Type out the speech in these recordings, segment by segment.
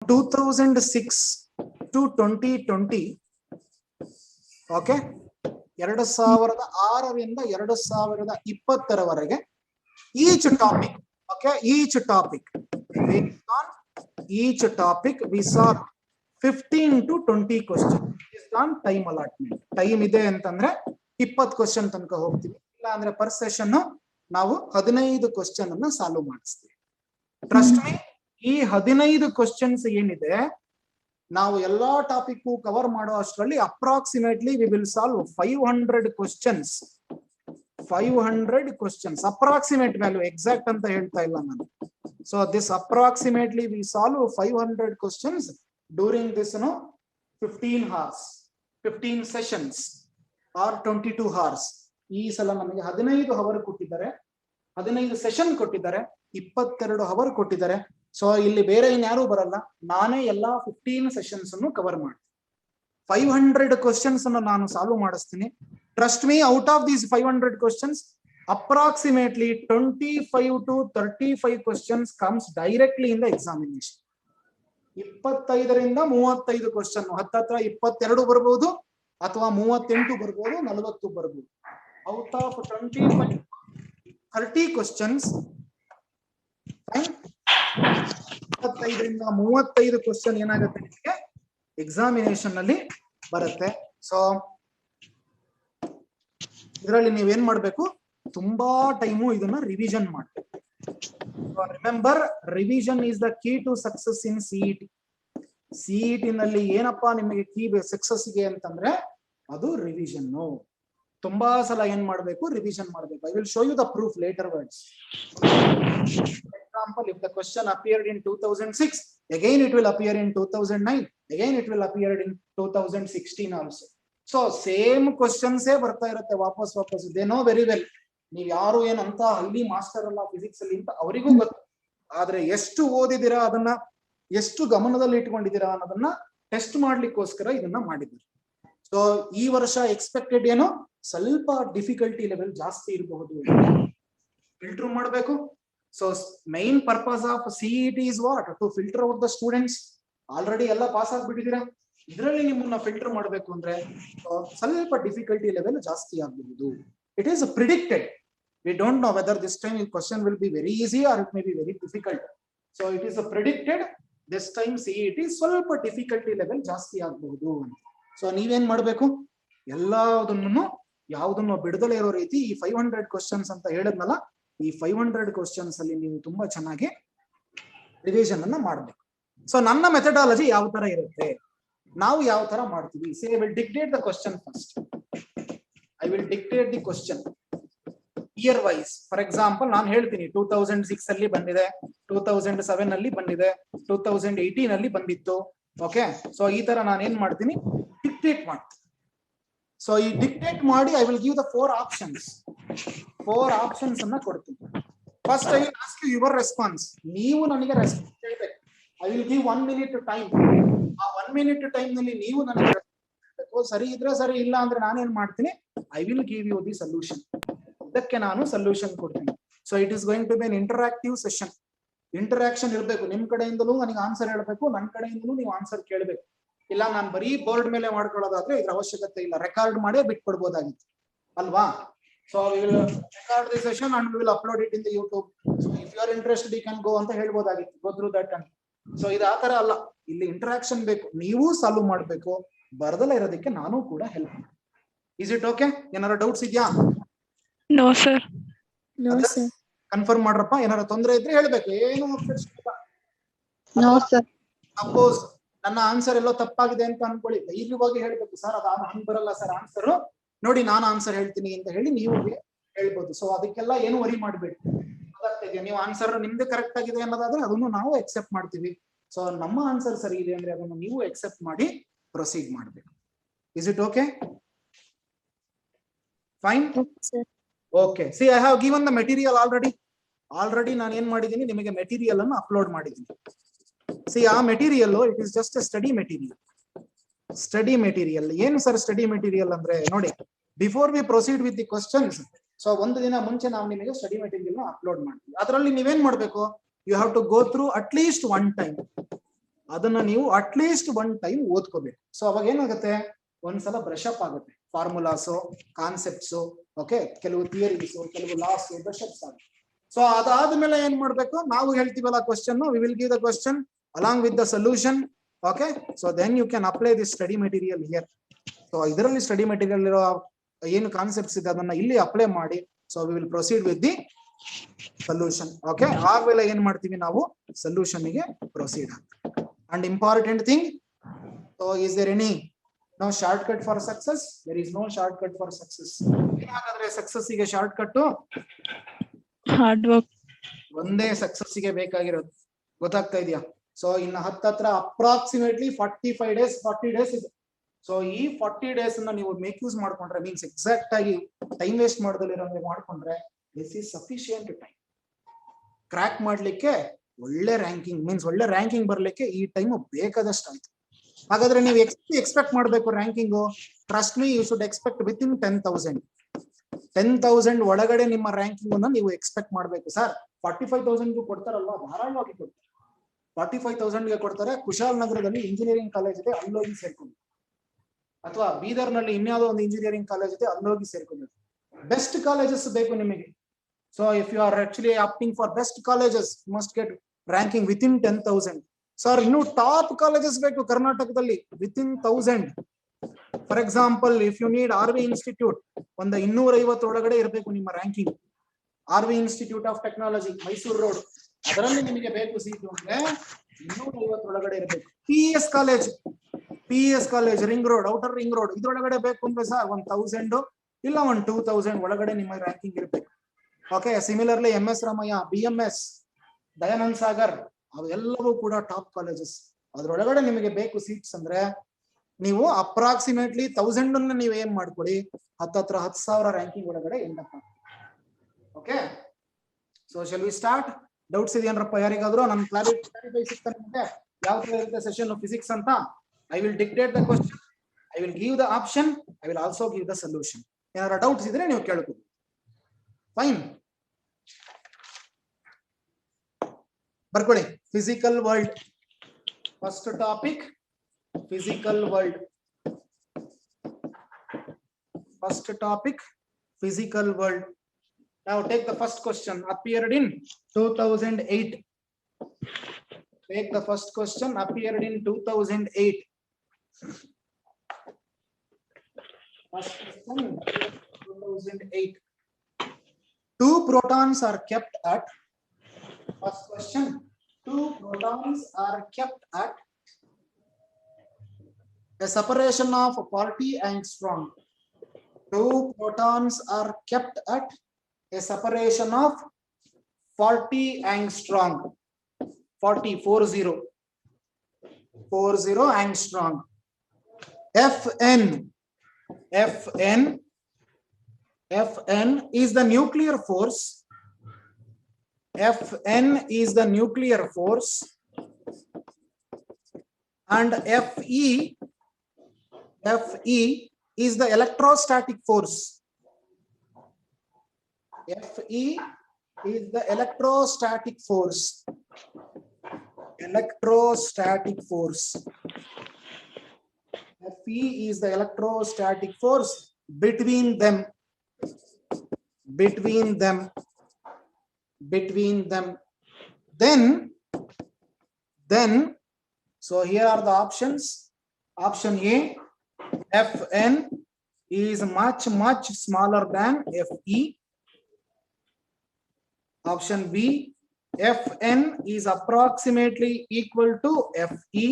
2006 to 2020, okay, 2006ರಿಂದ 2020ರವರೆಗೆ each topic, okay, each topic we saw 15 to 20 questions based on time allotment. Time ಇದೆ ಅಂತಂದ್ರೆ 20 question ತನಕ ಹೋಗ್ತೀವಿ, ಇಲ್ಲ ಅಂದ್ರೆ ಪರ್ ಸೆಷನ್ ನಾವು 15 ಕ್ವಶನ್ ಅನ್ನ ಸಾಲ್ವ್ ಮಾಡಿಸ್ತೀವಿ. ಟ್ರಸ್ಟ್ ಮೀ, ಈ 15 ಕ್ವಶನ್ಸ್ ಏನಿದೆ ನಾವು ಎಲ್ಲಾ ಟಾಪಿಕ್ ಕವರ್ ಮಾಡೋ ಅಷ್ಟರಲ್ಲಿ approximately we will solve 500 questions. 500 questions approximate value, exact ಅಂತ ಹೇಳ್ತಾ ಇಲ್ಲ ನಾನು. So this approximately V solve 500 questions during this 15 hours, 15 sessions or 22 hours. ಈ ಸಲ ನಮಗೆ 15 ಅವರ್ ಕೊಟ್ಟಿದ್ದಾರೆ, 15 ಸೆಷನ್ ಕೊಟ್ಟಿದ್ದಾರೆ, 22 ಅವರ್ ಕೊಟ್ಟಿದ್ದಾರೆ. ಸೊ ಇಲ್ಲಿ ಬೇರೆ ಇನ್ಯಾರು ಬರಲ್ಲ, ನಾನೇ ಎಲ್ಲಾ 15 ಸೆಷನ್ಸ್ ಅನ್ನು ಕವರ್ ಮಾಡ್ತೀನಿ. 500 ಕ್ವಶನ್ಸ್ ಅನ್ನು ನಾನು ಸಾಲ್ವ್ ಮಾಡಿಸ್ತೀನಿ. Trust me, out of these 500 questions approximately 25 to 35 questions comes directly in the examination. 25ರಿಂದ 35 ಕ್ವಶನ್, ಹತ್ತತ್ರ 22 ಬರ್ಬೋದು ಅಥವಾ 38 ಬರ್ಬೋದು, 40 ಬರ್ಬೋದು. ಔಟ್ ಆಫ್ 25 30 ಕ್ವಶನ್ಸ್, 25ರಿಂದ 35 ಕ್ವಶನ್ ಏನಾಗುತ್ತೆ ನಿಮಗೆ ಎಕ್ಸಾಮಿನೇಷನ್ ಅಲ್ಲಿ ಬರುತ್ತೆ. ಸೊ ಇದರಲ್ಲಿ ನೀವೇನ್ ಮಾಡ್ಬೇಕು, ತುಂಬಾ ಟೈಮು ಇದನ್ನ ರಿವಿಷನ್ ಮಾಡ್ಬೇಕು. Remember, revision is the key to success in CET. CET ನಲ್ಲಿ ಏನಪ್ಪಾ ನಿಮಗೆ ಕೀ ಸಕ್ಸಸ್ ಗೆ ಅಂತಂದ್ರೆ ಅದು ರಿವಿಷನ್. ತುಂಬಾ ಸಲ ಏನ್ ಮಾಡ್ಬೇಕು, ರಿವಿಷನ್ ಮಾಡ್ಬೇಕು. I will show you the proof later words. Example, if the question appeared in 2006, again it will appear in 2009, again it will appear in 2016 also. So same questions ಬರ್ತಾ ಇರುತ್ತೆ ವಾಪಸ್. they know very well. ನೀವು ಯಾರು ಏನಂತ ಹಳ್ಳಿ master ಅಲ್ಲ physics ಅಲ್ಲಿ ಅಂತ ಅವರಿಗೂ ಗೊತ್ತು. ಆದ್ರೆ ಎಷ್ಟು ಓದಿದಿರಾ, ಅದನ್ನ ಎಷ್ಟು ಗಮನದಲ್ಲಿ ಇಟ್ಕೊಂಡಿದ್ದೀರಾ ಅನ್ನೋದನ್ನ ಟೆಸ್ಟ್ ಮಾಡ್ಲಿಕ್ಕೋಸ್ಕರ ಇದನ್ನ ಮಾಡಿದ್ದಾರೆ. ಸೊ ಈ ವರ್ಷ ಎಕ್ಸ್ಪೆಕ್ಟೆಡ್ ಏನೋ ಸ್ವಲ್ಪ ಡಿಫಿಕಲ್ಟಿ ಲೆವೆಲ್ ಜಾಸ್ತಿ ಇರಬಹುದು, ಫಿಲ್ಟರ್ ಮಾಡಬೇಕು. So main purpose of CET is what? To filter out the students. Already ಎಲ್ಲ ಪಾಸ್ ಆಗ್ಬಿಟ್ಟಿದ್ದೀರಾ, ಇದರಲ್ಲಿ ನಿಮ್ಮನ್ನ ಫಿಲ್ಟರ್ ಮಾಡಬೇಕು ಅಂದ್ರೆ ಸ್ವಲ್ಪ ಡಿಫಿಕಲ್ಟಿ ಲೆವೆಲ್ ಜಾಸ್ತಿ ಆಗಬಹುದು. It is predicted. We don't know whether this time the question will be very easy or it may be very difficult. So it is predicted this time CET ಸ್ವಲ್ಪ difficulty level ಜಾಸ್ತಿ ಆಗಬಹುದು. So ನೀವೇನ್ ಮಾಡಬೇಕು, ಎಲ್ಲದನ್ನು ಯಾವುದನ್ನು ಬಿಡದಲೇ ಇರೋ ರೀತಿ ಈ 500 ಕ್ವಶನ್ಸ್ ಅಂತ ಹೇಳಿದ್ನಲ್ಲ, ಈ 500 ಕ್ವಶನ್ಸ್ ಅಲ್ಲಿ ನೀವು ತುಂಬಾ ಚೆನ್ನಾಗಿ ರಿವಿಷನ್ ಅನ್ನ ಮಾಡಬೇಕು. ಸೊ ನನ್ನ ಮೆಥಡಾಲಜಿ ಯಾವ ತರ ಇರುತ್ತೆ, ನಾವು ಯಾವ ತರ ಮಾಡ್ತೀವಿ. See, I will dictate the question first. I will dictate the question year wise. For example ನಾನು ಹೇಳ್ತೀನಿ 2006 ಅಲ್ಲಿ ಬಂದಿದೆ, 2007 ಅಲ್ಲಿ ಬಂದಿದೆ, 2018 ಅಲ್ಲಿ ಬಂದಿತ್ತು. ಓಕೆ, ಸೊ ಈ ತರ ನಾನು ಏನ್ ಮಾಡ್ತೀನಿ, ಡಿಕ್ಟೇಟ್ ಮಾಡ್ತೀನಿ. ಸೊ ಈ ಡಿಕ್ಟೇಟ್ ಮಾಡಿ I will give the 4 options. 4 options ಅನ್ನ ಕೊಡ್ತೀನಿ. First I will ask you your response. ನೀವು ನನಗೆ ರೆಸ್ಪಾನ್ಸ್ ಹೇಳ್ಬೇಕು. I will give 1 minute time. ಆ 1 minute ಟೈಮ್ ನಲ್ಲಿ ನೀವು ನನಗೆ ಸರಿ ಇದ್ರೆ ಸರಿ, ಇಲ್ಲ ಅಂದ್ರೆ ನಾನೇನ್ ಮಾಡ್ತೀನಿ, I will give you the solution. ಇದಕ್ಕೆ ನಾನು ಸೊಲ್ಯೂಷನ್ ಕೊಡ್ತೀನಿ. So it is going to be an interactive session. Interaction ಇರಬೇಕು. ನಿಮ್ ಕಡೆಯಿಂದಲೂ ನನಗೆ ಆನ್ಸರ್ ಹೇಳ್ಬೇಕು, ನನ್ನ ಕಡೆಯಿಂದಲೂ ನೀವು ಆನ್ಸರ್ ಕೇಳಬೇಕು. ಇಲ್ಲ ನಾನು ಬರೀ ಬೋರ್ಡ್ ಮೇಲೆ ಮಾಡ್ಕೊಳ್ಳೋದಾದ್ರೆ ಇದ್ರ ಅವಶ್ಯಕತೆ ಇಲ್ಲ, ರೆಕಾರ್ಡ್ ಮಾಡೇ ಬಿಟ್ಕೊಡ್ಬೋದಾಗಿತ್ತು ಅಲ್ವಾ. So we will record the session and we will upload it in the YouTube. So if you are interested you can go ಅಂತ ಹೇಳ್ಬೋದಾಗಿತ್ತು, ಗೋ ಥ್ರೂ ದಟ್ ಅಂತ. ಸೊ ಇದು ಆ ತರ ಅಲ್ಲ, ಇಲ್ಲಿ ಇಂಟರಾಕ್ಷನ್ ಬೇಕು. ನೀವು ಸಾಲ್ವ್ ಮಾಡ್ಬೇಕು, ಬರದಲ್ಲ ಇರೋದಕ್ಕೆ ನಾನು ಕೂಡ ಹೆಲ್ಪ್ ಮಾಡಿ. Is it okay? ಏನಾರ ಡೌಟ್ಸ್ ಇದೆಯಾ? No sir. No sir. Confirm ಮಾಡ್ರಪ್ಪ. ಏನಾರ ತೊಂದರೆ ಇದ್ರೆ ಹೇಳ್ಬೇಕು, ಏನು ನೋ ಸರ್. ಸಪೋಸ್ ನನ್ನ ಆನ್ಸರ್ ಎಲ್ಲೋ ತಪ್ಪಾಗಿದೆ ಅಂತ ಅನ್ಕೊಳ್ಳಿ, ಧೈರ್ಯವಾಗಿ ಹೇಳ್ಬೇಕು, ಸರ್ ಅದು ಹಂಗ್ ಬರಲ್ಲ ಸರ್ ಆನ್ಸರ್, ನೋಡಿ ನಾನು ಆನ್ಸರ್ ಹೇಳ್ತೀನಿ ಅಂತ ಹೇಳಿ ನೀವು ಹೇಳ್ಬೋದು. ಸೊ ಅದಕ್ಕೆಲ್ಲ ಏನು ವರಿ ಮಾಡ್ಬೇಡಿ. ನೀವು ಆನ್ಸರ್ ನಿಮ್ದು ಕರೆಕ್ಟ್ ಆಗಿದೆ ಅನ್ನೋದಾದ್ರೆ ಅದನ್ನು ನಾವು ಎಕ್ಸೆಪ್ಟ್ ಮಾಡ್ತೀವಿ. ಸೊ ನಮ್ಮ ಆನ್ಸರ್ ಸರಿ ಇದೆ ಅಂದ್ರೆ ಅದನ್ನು ನೀವು ಎಕ್ಸೆಪ್ಟ್ ಮಾಡಿ ಪ್ರೊಸೀಡ್ ಮಾಡ್ಬೇಕು. Is it okay? Fine. Okay, C I have given the material already ನಾನು ಏನ್ ಮಾಡಿದ್ದೀನಿ, ನಿಮಗೆ ಮೆಟೀರಿಯಲ್ ಅನ್ನು ಅಪ್ಲೋಡ್ ಮಾಡಿದ್ದೀನಿ. ಸಿ ಆ material it is just study material. ಏನು ಸರ್ ಸ್ಟಡಿ ಮೆಟೀರಿಯಲ್ ಅಂದ್ರೆ, ನೋಡಿ before we proceed with the questions, so ಒಂದು ದಿನ ಮುಂಚೆ ನಾವು ನಿಮಗೆ ಸ್ಟಡಿ ಮೆಟೀರಿಯಲ್ ಅಪ್ಲೋಡ್ ಮಾಡ್ತೀವಿ. ಅದರಲ್ಲಿ ನೀವೇನ್ ಮಾಡ್ಬೇಕು, you have to go through at least 1 time. ಅದನ್ನ ನೀವು ಅಟ್ಲೀಸ್ಟ್ ಒನ್ ಟೈಮ್ ಓದ್ಕೋಬೇಕು. ಸೊ ಅವಾಗ ಏನಾಗುತ್ತೆ, ಒಂದ್ಸಲ ಬ್ರಷ್ ಅಪ್ ಆಗುತ್ತೆ, ಫಾರ್ಮುಲಾಸು, ಕಾನ್ಸೆಪ್ಟ್ಸು, ಓಕೆ, ಕೆಲವು ಥಿಯರೀಸ್, ಕೆಲವು ಲಾಸ್ ಬ್ರಷ್ ಅಪ್ಸ್ ಆಗುತ್ತೆ. ಸೊ ಅದಾದ್ಮೇಲೆ ಏನ್ ಮಾಡ್ಬೇಕು, ನಾವು ಹೇಳ್ತೀವಲ್ಲ question, we will give the question along with the solution. Okay, so then you can apply this study material here. So ಇದರಲ್ಲಿ ಸ್ಟಡಿ ಮೆಟೀರಿಯಲ್ ಇರೋ ಏನು ಕಾನ್ಸೆಪ್ಟ್ಸ್ ಇದೆ ಅದನ್ನ ಇಲ್ಲಿ ಅಪ್ಲೈ ಮಾಡಿ. So we will proceed with the solution. Okay, ಆಮೇಲೆ ಏನ್ ಮಾಡ್ತೀವಿ ನಾವು, ಸೊಲ್ಯೂಷನ್ ಗೆ ಪ್ರೊಸೀಡ್ ಆಗ್ತೀವಿ. And important thing, so is there any no short cut for success? There is no short cut for success. ಹಾಗಾದ್ರೆ ಸಕ್ಸಸ್ ಗೆ short cut hard work. ಒಂದೇ success ಗೆ ಬೇಕಾಗಿರೋದು, ಗೊತ್ತಾಗ್ತಾ ಇದೆಯಾ? ಸೊ ಇನ್ನು ಹತ್ರ ಅಪ್ರಾಕ್ಸಿಮೇಟ್ಲಿ 45 ಡೇಸ್ 40 ಡೇಸ್ ಇದೆ. ಸೊ ಈ 40 ಡೇಸ್ ಅನ್ನ ನೀವು ಮೇಕ್ ಯೂಸ್ ಮಾಡ್ಕೊಂಡ್ರೆ, ಮೀನ್ಸ್ ಎಕ್ಸಾಕ್ಟ್ ಆಗಿ ಟೈಮ್ ವೇಸ್ಟ್ ಮಾಡದಲ್ಲಿರೋಂಗೆ ಮಾಡ್ಕೊಂಡ್ರೆ, this is sufficient time crack ಮಾಡ್ಲಿಕ್ಕೆ. ಒಳ್ಳೆ ರ್ಯಾಂಕಿಂಗ್, ಮೀನ್ಸ್ ಒಳ್ಳೆ ರ್ಯಾಂಕಿಂಗ್ ಬರ್ಲಿಕ್ಕೆ ಈ ಟೈಮ್ ಬೇಕಾದಷ್ಟು ಆಯ್ತು. ಹಾಗಾದ್ರೆ ನೀವು ಎಕ್ಸ್ಪೆಕ್ಟ್ ಮಾಡ್ಬೇಕು ranking, trust me, you should expect within 10,000 ಒಳಗಡೆ ನಿಮ್ಮ ರ್ಯಾಂಕಿಂಗ್ ಅನ್ನ ನೀವು ಎಕ್ಸ್ಪೆಕ್ಟ್ ಮಾಡ್ಬೇಕು. ಸರ್ 45,000 ಕೊಡ್ತಾರಲ್ವಾ, ಧಾರಾಳವಾಗಿ ಕೊಡ್ತಾರೆ. 45,000 ಕೊಡ್ತಾರೆ. ಕುಶಾಲ್ ನಗರದಲ್ಲಿ ಇಂಜಿನಿಯರಿಂಗ್ ಕಾಲೇಜ್ ಇದೆ, ಅಲ್ಲೋಗಿ ಸೇರ್ಕೊಂಡು, ಅಥವಾ ಬೀದರ್ ನಲ್ಲಿ ಇನ್ಯಾವುದೋ ಒಂದು ಇಂಜಿನಿಯರಿಂಗ್ ಕಾಲೇಜ್ ಇದೆ, ಅಲ್ಲೋಗಿ ಸೇರ್ಕೊಂಡು. ಬೆಸ್ಟ್ ಕಾಲೇಜಸ್ ಬೇಕು ನಿಮಗೆ. So if you are actually opting for best colleges, must get ranking within 10,000. Sir ಇನ್ನು ಟಾಪ್ ಕಾಲೇಜಸ್ ಬೇಕು ಕರ್ನಾಟಕದಲ್ಲಿ, within 1000. For example, if you need RV institute, ಒಂದು 250 ಒಳಗಡೆ ಇರಬೇಕು ನಿಮ್ಮ ranking. RV institute of technology, Mysore road, ಅದರಲ್ಲಿ ನಿಮಗೆ ಬೇಕು ಸೀಟು ಅಂದ್ರೆ 250 ಒಳಗಡೆ ಇರಬೇಕು. PES college ring road, outer ring road, ಇದ್ರೊಳಗಡೆ ಬೇಕು ಅಂದ್ರೆ ಸರ್ 1,000 ಇಲ್ಲ 2,000 ಒಳಗಡೆ ನಿಮ್ಮ ರ್ಯಾಂಕಿಂಗ್ ಇರಬೇಕು. Okay, similarly MS Ramaiah, BMS, Dayanand Sagar, ಅವೆಲ್ಲವೂ ಕೂಡ ಟಾಪ್ ಕಾಲೇಜಸ್. ಅದ್ರೊಳಗಡೆ ನಿಮಗೆ ಬೇಕು ಸೀಟ್ಸ್ ಅಂದ್ರೆ ನೀವು ಅಪ್ರಾಕ್ಸಿಮೇಟ್ಲಿ 1000 ಅನ್ನ ನೀವು ಏನ್ ಮಾಡ್ಕೊಡಿ, ಹತ್ರ 10,000 ರ್ಯಾಂಕಿಂಗ್ ಒಳಗಡೆ ಎಂಡಪ್ ಮಾಡಿ. Okay, so shall we start? Doubts ಇದೆಯೇನ್ರಪ್ಪ ಯಾರಿಗಾದ್ರೂ? ನನ್ ಕ್ಲಾರಿಫೈ ಸಿಗ್ತಾ ನಿಮಗೆ ಯಾವ ತರ ಇರುತ್ತೆ ಸೆಷನ್ ಫಿಸಿಕ್ಸ್ ಅಂತ? I will dictate the question, I will give the option, I will also give the solution. ಏನಾರ ಡೌಟ್ಸ್ ಇದ್ರೆ ನೀವು ಕೇಳ್ಬೋದು. ಫೈನ್, ಬರ್ಕೊಳ್ಳಿ. Physical world, first topic physical world. First topic physical world. Now take the first question, appeared in 2008. Take the first question, appeared in 2008. First question, 2008. 2 protons are kept at, first question, 2 protons are kept at a separation of 40 angstrom. 2 protons are kept at a separation of 40 angstrom. 40 angstrom. Fn is the nuclear force. Fn is the nuclear force, and Fe is the electrostatic force. Fe is the electrostatic force. Electrostatic force. Fe is the electrostatic force between them. Then, so here are the options. Option A, Fn is much smaller than Fe. Option B, Fn is approximately equal to Fe.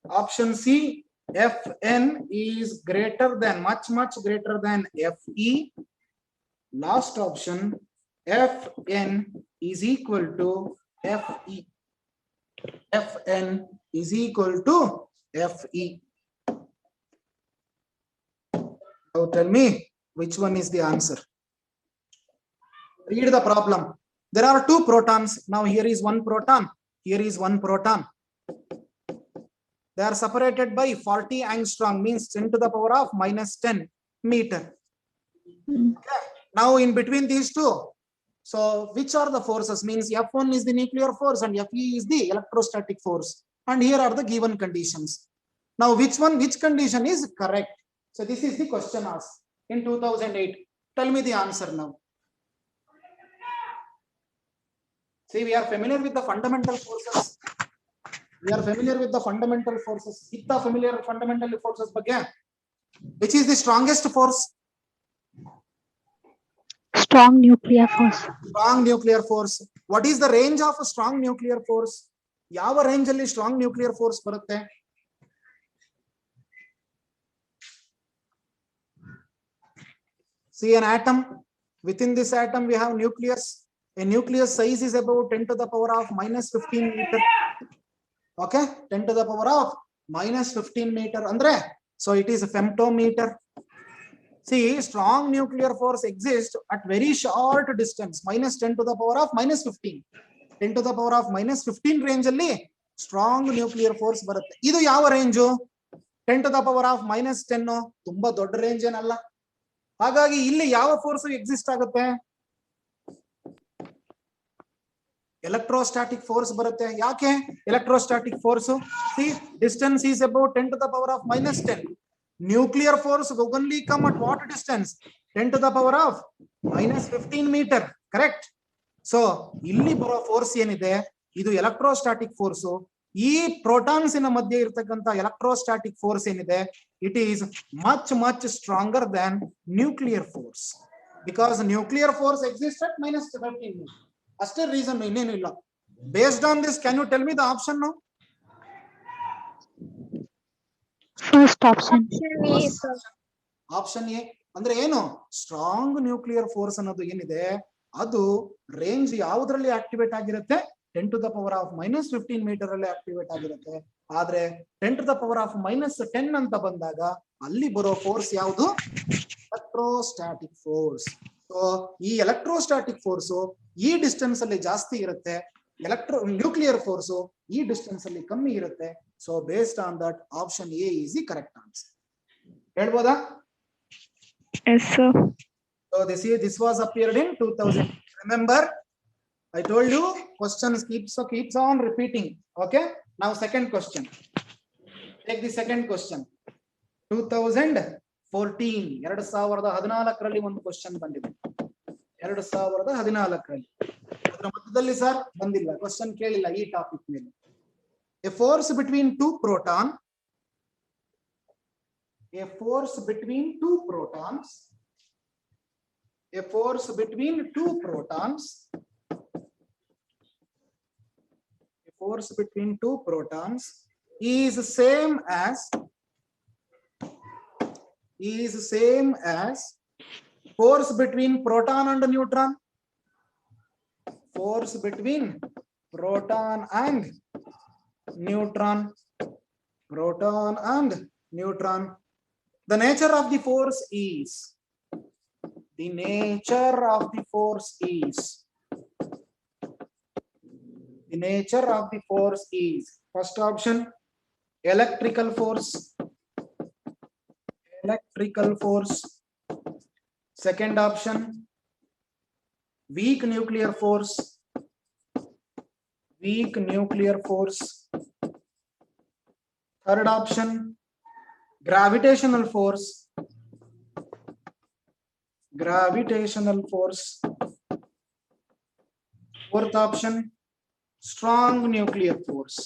Option C, Fn is greater than, much greater than Fe. Last option, Fn is equal to Fe. Fn is equal to Fe. Now tell me which one is the answer. Read the problem. There are 2 protons. Now here is 1 proton. Here is 1 proton. They are separated by 40 angstrom, means 10 to the power of -10 meter. Okay. Now in between these 2, So which are the forces? Means F1 is the nuclear force and Fe is the electrostatic force. And here are the given conditions. Now which condition is correct? So this is the question asked in 2008. Tell me the answer now. See, we are familiar with the fundamental forces. Itta familiar fundamental forces bagge. Which is the strongest force? Strong nuclear force. Strong nuclear force. What is the range of a strong nuclear force? Yava range alli strong nuclear force barutte? See an atom. Within this atom we have nucleus. A nucleus size is about 10 to the power of minus 15 meter. Okay, 10 to the power of minus 15 meter. Andre, so it is a femtometer. See, strong nuclear force exists at very short distance, minus 10 to the power of minus 15. 10 to the power of minus 15 range alli strong nuclear force barutte. Idu yava range? 10 to the power of minus 10. Tumba dodda range enalla. Hagagi illi yava force exist agutte? Electrostatic force barutte. Yake electrostatic force? See, distance is about 10 to the power of minus 10. Nuclear force will only come at what distance? 10 to the power of minus 15 meter. Correct? So, illi baro force yenide, idu electrostatic force. Ee protons in a madhya irtakanta electrostatic force yenide, it is much stronger than nuclear force. Because nuclear force exists at minus 15 meter. That's the reason. Based on this, can you tell me the option now? First option. Option A. Andre eno strong nuclear force annadu enide adu range yavudralli activate agirutte 10 to the power of minus 15 meter alli activate agirutte. Adre 10 to the power of minus 10 anta bandaga alli baro force yavudu? Electrostatic force. So ee electrostatic force ee distance alli jaasti irutte, nuclear force ee distance alli kammi irutte. So based on that, option A is the correct answer. Helboda? Yes, sir. So this was appeared in 2000. Remember, I told you questions keeps on repeating. Okay. Now second question. Take the second question. 2014. 2014 ಒಂದು question ಬಂದಿದೆ. 2014 ಅದರ ಮಧ್ಯದಲ್ಲಿ sir ಬಂದಿಲ್ಲ, question ಕೇಳಿಲ್ಲ ಈ topic ಮೇಲೆ. A force between two protons is same as force between proton and neutron. Force between proton and neutron. The nature of the force is first option electrical force. Second option weak nuclear force. Third option gravitational force. Fourth option strong nuclear force.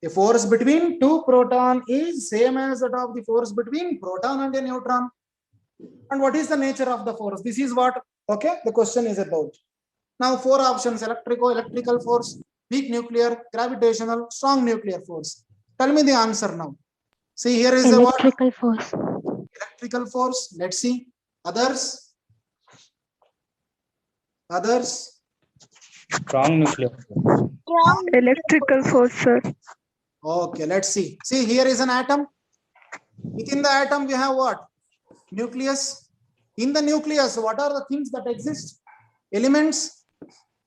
The force between two proton is same as that of the force between proton and a neutron. And what is the nature of the force? This is what the question is about. Now four options: electrical force, weak nuclear, gravitational, strong nuclear force. Tell me the answer now. See, here is Electrical force. Electrical force. Let's see. Others. Strong nuclear force. Electrical force, sir. Okay, let's see. See, here is an atom. Within the atom we have what? Nucleus. In the nucleus, what are the things that exist? Elements.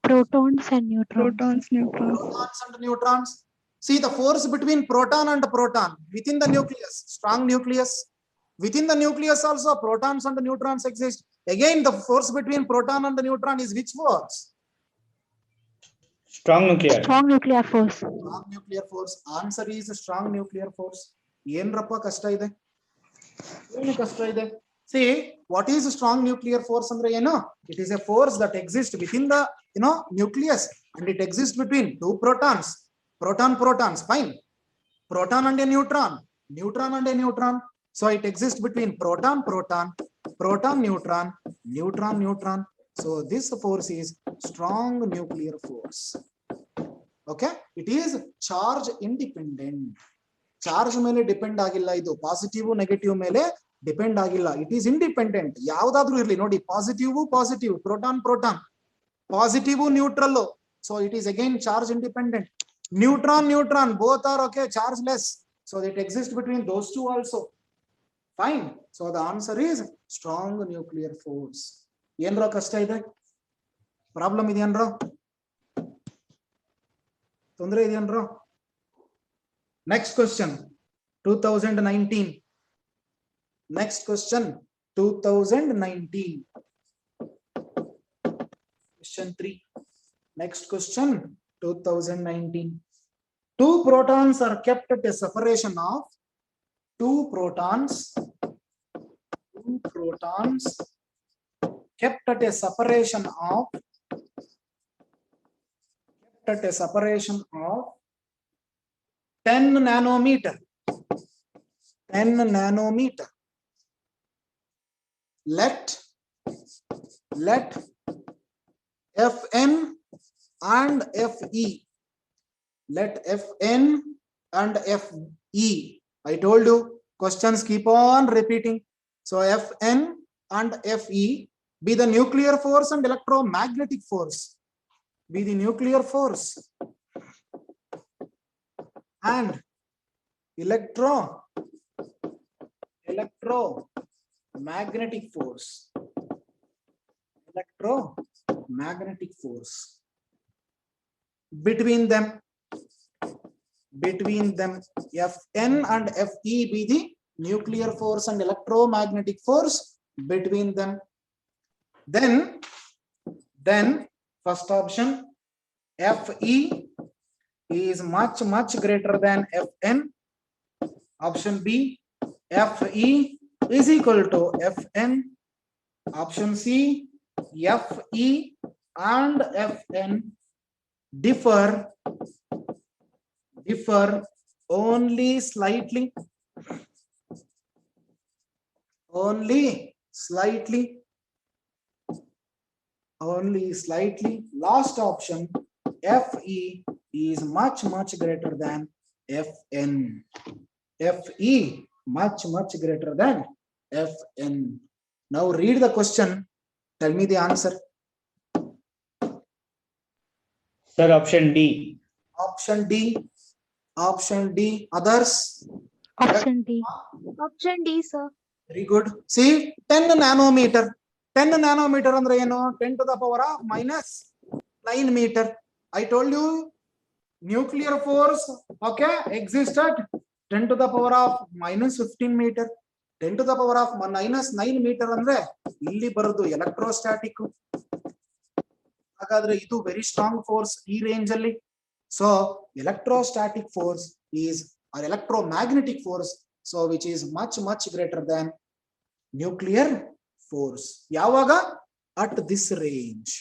Protons and neutrons. Protons, neutrons. Protons and neutrons. See the force between proton and proton within the nucleus. Strong nucleus. Within the nucleus also protons and neutrons exist. Again, the force between proton and the neutron is which force? Strong nuclear. Strong nuclear force. Strong nuclear force. Answer is strong nuclear force. Yenrappa kashta ide? ಏನು ಕಷ್ಟ ಇದೆ? See, what is strong nuclear force andre ಏನು? It is a force that exists within the nucleus, and it exists between two protons. Protons, fine. Proton and a neutron. Neutron and a neutron. So it exists between proton, neutron. So this force is strong nuclear force. Okay? It is charge independent. Charge ಮೇಲೆ depend ಆಗಿಲ್ಲ, ಇದು positive negative ಮೇಲೆ depend ಆಗಿಲ್ಲ. It is independent. ಯಾವ್ದಾದ್ರು ಇರ್ಲಿ ನೋಡಿ, positive proton positive neutral. So it is again charge independent. Neutron both are okay, chargeless. So it exists between those two also. Fine. So the answer is strong nuclear force. ಏನ್ರೋ ಕಷ್ಟ ಇದೆ? Problem ಇದೆಯನ್ರೋ? ತೊಂದರೆ ಇದೆಯನ್ರೋ? Next question, 2019. Next question, 2019. Question 3. Next question, 2019. Two protons are kept at a separation of kept at a separation of 10 nanometer. Let Fn and Fe. Let Fn and Fe. I told you, questions keep on repeating. So Fn and Fe be the nuclear force and electromagnetic force. Be the nuclear force and electromagnetic force. Between them, Fn and Fe be the nuclear force and electromagnetic force between them. Then first option, Fe is much greater than Fn. Option B, Fe is equal to Fn. Option C, Fe and Fn differ only slightly. Last option, Fe is much greater than Fn. Fe much greater than Fn. Now read the question. Tell me the answer. Sir, option D. Option D. Others? Option D. Option D, sir. Very good. See, 10 nanometer. 10 nanometer andre ಏನು? 10 to the power of -9 meter. I told you nuclear force, okay, exists at 10 to the power of -15 meter. 10 to the power of -9 meter ಅಂದ್ರೆ ಇಲ್ಲಿ ಬರೋದು electrostatic. ಹಾಗಾದ್ರೆ ಇದು very strong force ಈ range ಅಲ್ಲಿ. So electrostatic force is or electromagnetic force, so which is much greater than nuclear force. ಯಾವಾಗ? at this range,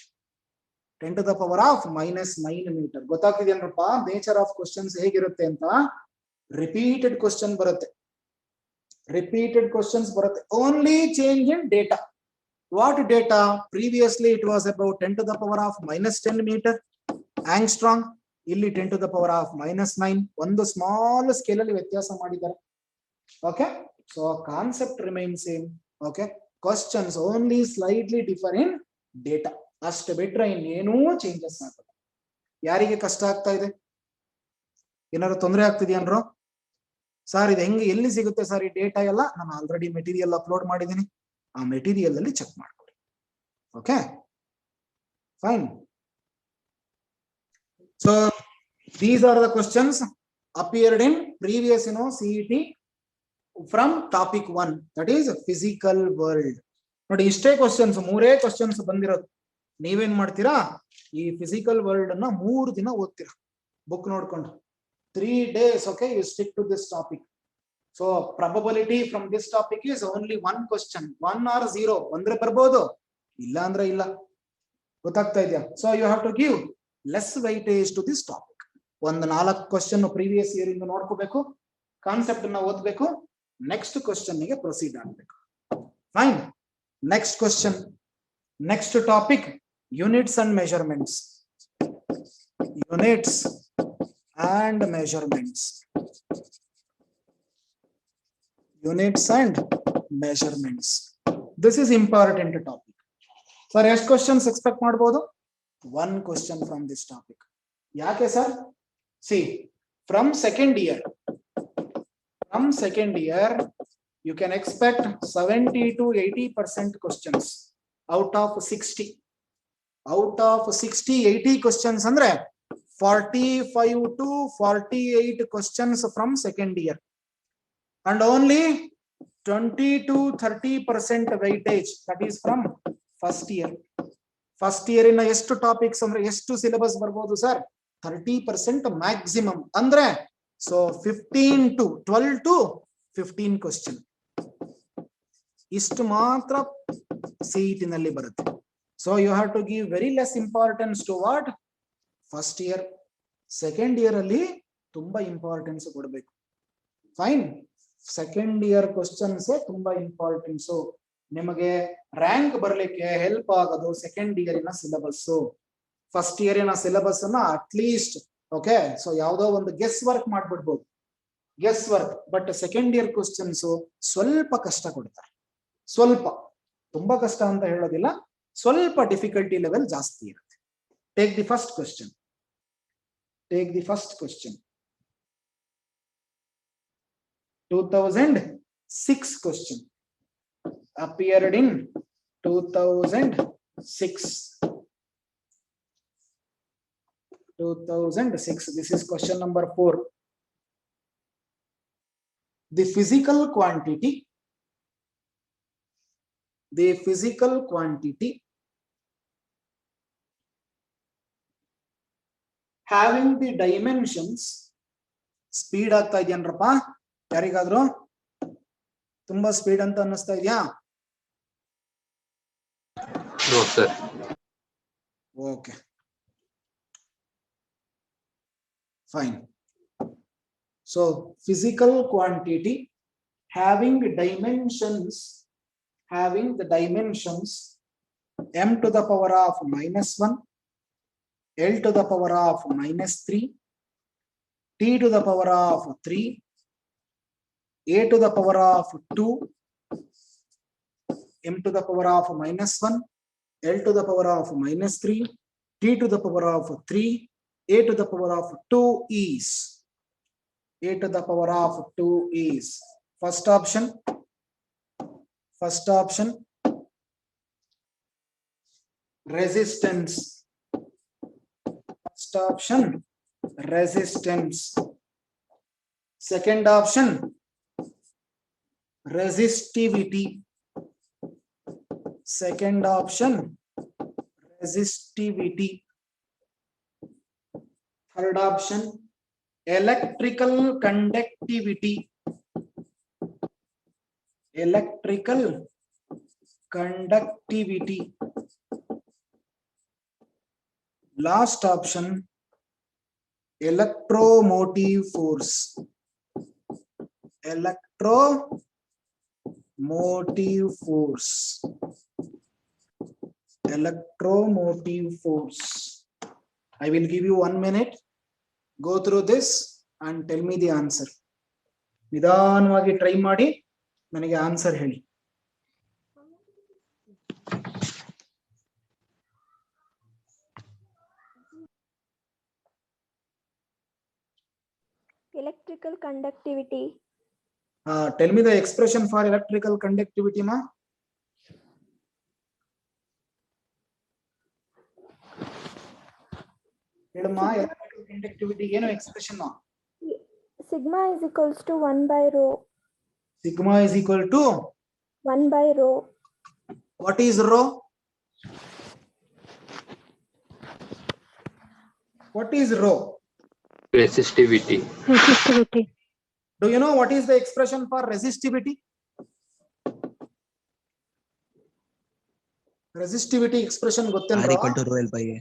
10 to the power of -9 meter. ಗೊತ್ತಾಗ್ತಿದೆಯೇನಪ್ಪ nature of questions ಹೇಗಿರುತ್ತೆ ಅಂತ? Repeated question ಬರುತ್ತೆ, only change in data. What data? Previously it was about 10 to the power of -10 meter angstrom. ಇಲ್ಲಿ 10 to the power of -9. ಒಂದು small scale ಅಲ್ಲಿ ವ್ಯತ್ಯಾಸ ಮಾಡಿದ್ದಾರೆ. Okay, so concept remain same. Okay, questions only slightly differ ಇನ್ data, ಅಷ್ಟು ಬಿಟ್ರೆ ಇನ್ನೇನೂ changes ಆಗ್ತದೆ. ಯಾರಿಗೆ ಕಷ್ಟ ಆಗ್ತಾ ಇದೆ? ಏನಾದ್ರು ತೊಂದರೆ ಆಗ್ತಿದೆಯನ್ರೋ? ಸರ್ ಇದು ಹೆಂಗೆ, ಎಲ್ಲಿ ಸಿಗುತ್ತೆ ಸರ್ ಈ ಡೇಟಾ ಎಲ್ಲ? ನಾನು ಆಲ್ರೆಡಿ ಮೆಟೀರಿಯಲ್ ಅಪ್ಲೋಡ್ ಮಾಡಿದ್ದೀನಿ, ಆ ಮೆಟೀರಿಯಲ್ ಅಲ್ಲಿ ಚೆಕ್ ಮಾಡ್ಕೊಳ್ಳಿ. Okay, fine. So these are the questions appeared in previous CET from topic 1, that is physical world. ನೋಡಿ ಇಷ್ಟೇ ಕ್ವಶನ್ಸ್, 3 ಕ್ವಶನ್ಸ್ ಬಂದಿರೋದು. ನೀವೇನ್ ಮಾಡ್ತೀರಾ, ಈ ಫಿಸಿಕಲ್ ವರ್ಲ್ಡ್ ಅನ್ನ 3 ದಿನ ಓದ್ತೀರಾ ಬುಕ್ ನೋಡ್ಕೊಂಡು. 3 days, okay, you stick to this topic. So probability from this topic is only 1 question, 1 or 0. ಅಂದ್ರೆ ಬರ್ಬೋದು, ಇಲ್ಲ ಅಂದ್ರೆ ಇಲ್ಲ. ಗೊತ್ತಾಗ್ತಾ ಇದೆಯಾ? So you have to give less weightage to this topic. ಒಂದು 4 ಕ್ವಶನ್ ಪ್ರೀವಿಯಸ್ ಇಯರ್ ಇಂದ ನೋಡ್ಕೋಬೇಕು, ಕಾನ್ಸೆಪ್ಟ್ ಅನ್ನ ಓದ್ಬೇಕು, ನೆಕ್ಸ್ಟ್ ಕ್ವಶನ್ ಗೆ ಪ್ರೊಸೀಡ್ ಆಗಬೇಕು. Fine. Next question, next topic, units and measurements. Units and measurements. Units and measurements. This is important topic. Sir, ಎಷ್ಟು questions expect ಮಾಡಬಹುದು? 1 question from this topic. ಯಾಕೆ sir? See, from second year, you can expect 70 to 80% questions out of 60. Out of 60, 80 questions ಅಂದ್ರೆ 45 to 48 questions from second year, and only 20 to 30% weightage, that is from first year. First year in ಎಷ್ಟು topics ಅಂದ್ರೆ ಎಷ್ಟು syllabus ಬರ್ಬೋದು sir? 30% maximum ಅಂದ್ರೆ, so 12 to 15 question ಇಷ್ಟು ಮಾತ್ರ CET ನಲ್ಲಿ ಬರುತ್ತೆ. So you have to give very less importance to what? First year. Second year ಅಲ್ಲಿ ತುಂಬಾ ಇಂಪಾರ್ಟೆನ್ಸ್ ಕೊಡಬೇಕು. ಫೈನ್. ಸೆಕೆಂಡ್ ಇಯರ್ ಕ್ವಶನ್ಸ್ ತುಂಬಾ ಇಂಪಾರ್ಟೆನ್ಸ್. ನಿಮಗೆ ರ್ಯಾಂಕ್ ಬರ್ಲಿಕ್ಕೆ ಹೆಲ್ಪ್ ಆಗೋದು ಸೆಕೆಂಡ್ ಇಯರಿನ ಸಿಲೆಬಸ್. ಫಸ್ಟ್ ಇಯರಿನ ಸಿಲೆಬಸ್ ಅನ್ನ ಅಟ್ಲೀಸ್ಟ್, ಓಕೆ, ಸೊ ಯಾವ್ದೋ ಒಂದು ಗೆಸ್ ವರ್ಕ್ ಮಾಡ್ಬಿಡ್ಬೋದು, guess work. But second year questions ಸ್ವಲ್ಪ ಕಷ್ಟ ಕೊಡ್ತಾರೆ. ಸ್ವಲ್ಪ, ತುಂಬಾ ಕಷ್ಟ ಅಂತ ಹೇಳೋದಿಲ್ಲ, ಸ್ವಲ್ಪ ಡಿಫಿಕಲ್ಟಿ ಲೆವೆಲ್ ಜಾಸ್ತಿ ಇರುತ್ತೆ. Take the first question. Take the first question. 2006 question. Appeared in 2006. 2006. This is question number 4. The physical quantity having the dimensions, speed ಆಗ್ತಾ ಇದೆಯನ್ರಪ್ಪ ಯಾರಿಗಾದ್ರೂ? ತುಂಬಾ ಸ್ಪೀಡ್ ಅಂತ ಅನ್ನಿಸ್ತಾ ಇದೆಯಾ? Okay, fine. So physical quantity having the dimensions m to the power of -1, L to the power of -3, T to the power of 3, A to the power of 2, M to the power of -1, L to the power of -3, T to the power of 3, A to the power of 2 is. A to the power of 2 is. First option. Resistance. First option, resistance. Second option, resistivity. Second option, resistivity. Third option, electrical conductivity. Electrical conductivity. Last option, electromotive force. Electromotive force. Electromotive force. I will give you 1 minute. Go through this and tell me the answer. ನಿಧಾನವಾಗಿ try ಮಾಡಿ ನನಗೆ answer ಹೇಳಿ. Electrical conductivity. Tell me the expression for electrical conductivity, ma. Helma, electrical conductivity ಏನು expression? Sigma is equals to 1 by rho. Sigma is equal to 1 by rho. what is rho? What is rho? Resistivity. Resistivity. Do you know what is the expression for resistivity? Resistivity expression R gottendra? equal to rho L by A.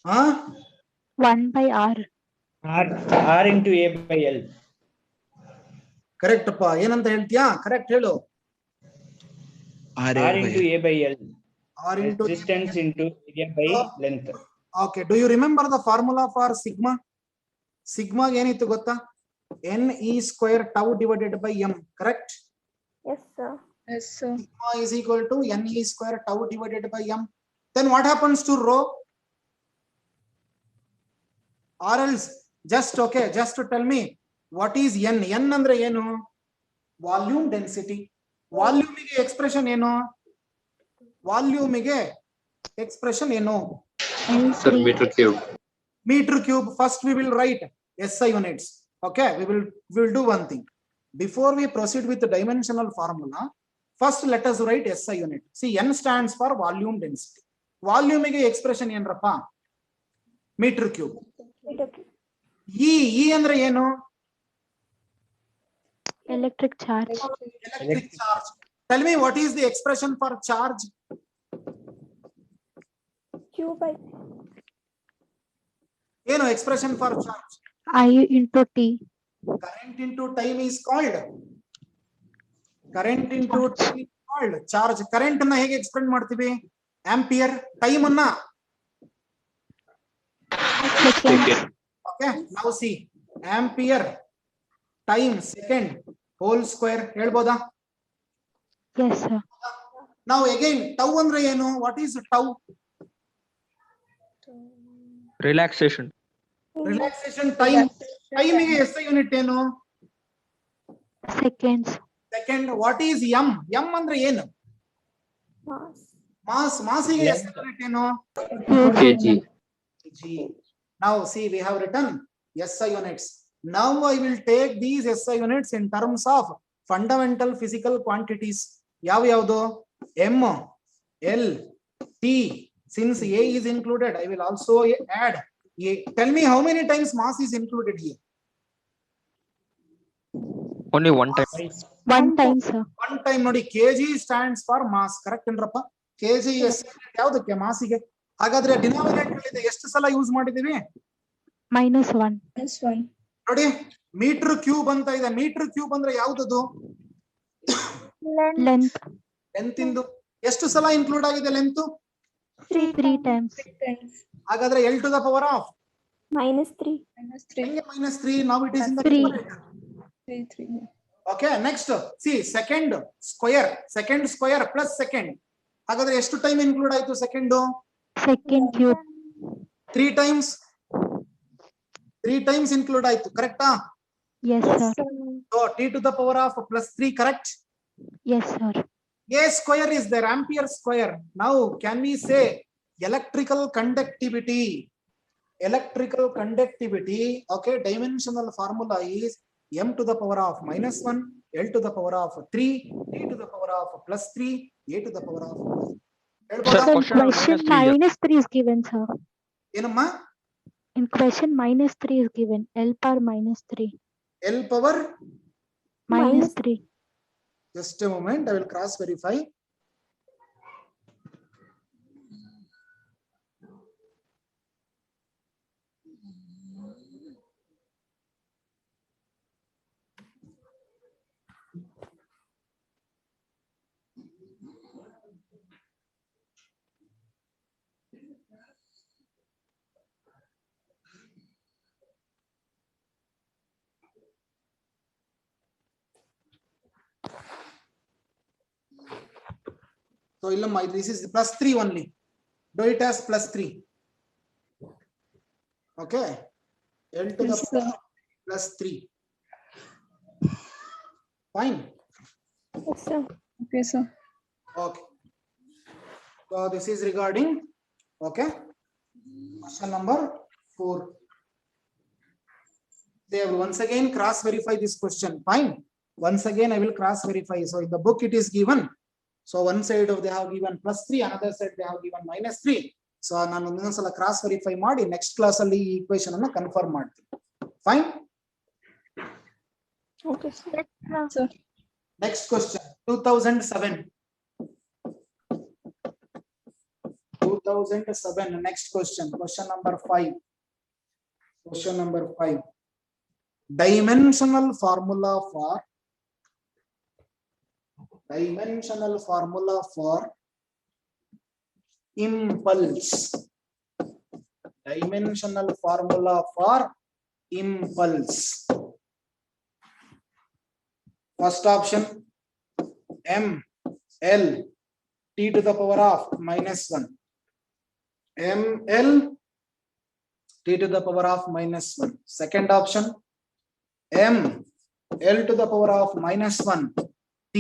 Huh? 1 by R. R into A by L. Correct pa. ಏನಂತ ಹೇಳ್ತೀಯಾ? Correct ಹೇಳು. R R A by into A. A by L. R into Resistance into area by length. Okay. Do you remember the formula for sigma? Sigma ಏನಿತ್ತು ಗೊತ್ತಾ? NE square tau divided by M. Correct? Yes, sir. Yes, sir. Sigma is equal to NE square tau divided by M. Then what happens to rho? Or else just okay, just to tell me what is N? N andre ಏನು? Volume density. Volume ಗೆ expression ಏನು? Volume ಗೆ expression ಏನು? Sir, meter cube. Meter cube. First we will write SI units. Okay, we will do one thing. Before we proceed with the dimensional formula, first let us write SI unit. See, N stands for volume density. Volume ಗೆ expression ಏನ್ರಪ್ಪ? Meter cube. E ಅಂದ್ರೆ ಏನು? Electric charge. Electric charge. Tell me what is the expression for charge? Q by ಏನು expression for charge? I into T. Current into time is called. Current into time is called charge. Current ಅನ್ನ ಹೇಗೆ express ಮಾಡ್ತೀವಿ? Ampere. Time ಅನ್ನ Seconds. okay. Now see, ampere time second whole square ಹೇಳ್ಬೋದಾ? Yes, sir. Now again tau ಅಂದ್ರೆ ಏನು? What is tau? Relaxation. Relaxation time. Time ಗೆ SI unit ಏನು? Seconds. Second. What is M? M ಅಂದ್ರೆ ಏನು? mass. Mass. Mass ಗೆ SI unit ಏನು? kg. G. Now see, we have written SI units. Now I will take these SI units in terms of fundamental physical quantities. Yav yavdo? M, L, T. Since A is included, I will also add A. Tell me how many times mass is included here? Only one time. One time, sir. One time nodi. Kg stands for mass. Correct endrappa? Kg SI unit yavudakke? Mass ige. ಹಾಗಾದ್ರೆ denominator ಇದೆ ಎಷ್ಟು ಸಲ use ಮಾಡಿದೀವಿ? -1. ನೋಡಿ, metre cube ಅಂತ ಇದೆ. Metre cube ಅಂದ್ರೆ ಯಾವ್ದದು? Length. ಲೆಂತ್ ಇಂದು ಎಷ್ಟು ಸಲ ಇನ್ಕ್ಲೂಡ್ ಆಗಿದೆ ಲೆಂತ್? 3 times. ಹಾಗಾದ್ರೆ L to the power of -3. -3. Now it is in the 3. numerator. Okay, next see second square plus second. ಹಾಗಾದ್ರೆ ಎಷ್ಟು ಟೈಮ್ ಇನ್ಕ್ಲೂಡ್ ಆಯ್ತು second? Second cube. 3 times. 3 times include ಆಯ್ತು. ಕರೆಕ್ಟಾ? Yes, sir. So T to the power of plus 3, correct? Yes, sir. A square is there, ampere square. Now can we say electrical conductivity? Electrical conductivity, okay, dimensional formula is m to the power of -1, L to the power of 3, T to the power of plus 3, A to the power of Sir, question question -3 is given, sir. ಏನಮ್ಮ? In question -3 is given. L power -3. L power? -3. Just a moment, I will cross verify. So this is plus 3 only. Do it as plus 3. Okay. L to the power plus 3. Fine. Yes, sir. Okay, sir. Okay. So this is regarding, okay, question number 4. They have once again cross verify this question. Fine. Once again, I will cross verify. So in the book it is given. So one side of they have given +3, another side they have given -3. So ನಾನು ಇನ್ನೊಂದ್ಸಲ cross verify ಮಾಡಿ next class ಅಲ್ಲಿ ಈ equation ಅನ್ನು confirm ಮಾಡ್ತೀನಿ. Fine. Okay, sir. Next question, 2007. 2007. Next question, question number 5. Question number 5. Dimensional formula for impulse. Dimensional formula for impulse. First option, m l t to the power of -1. m l t to the power of -1. Second option, m l to the power of -1 t.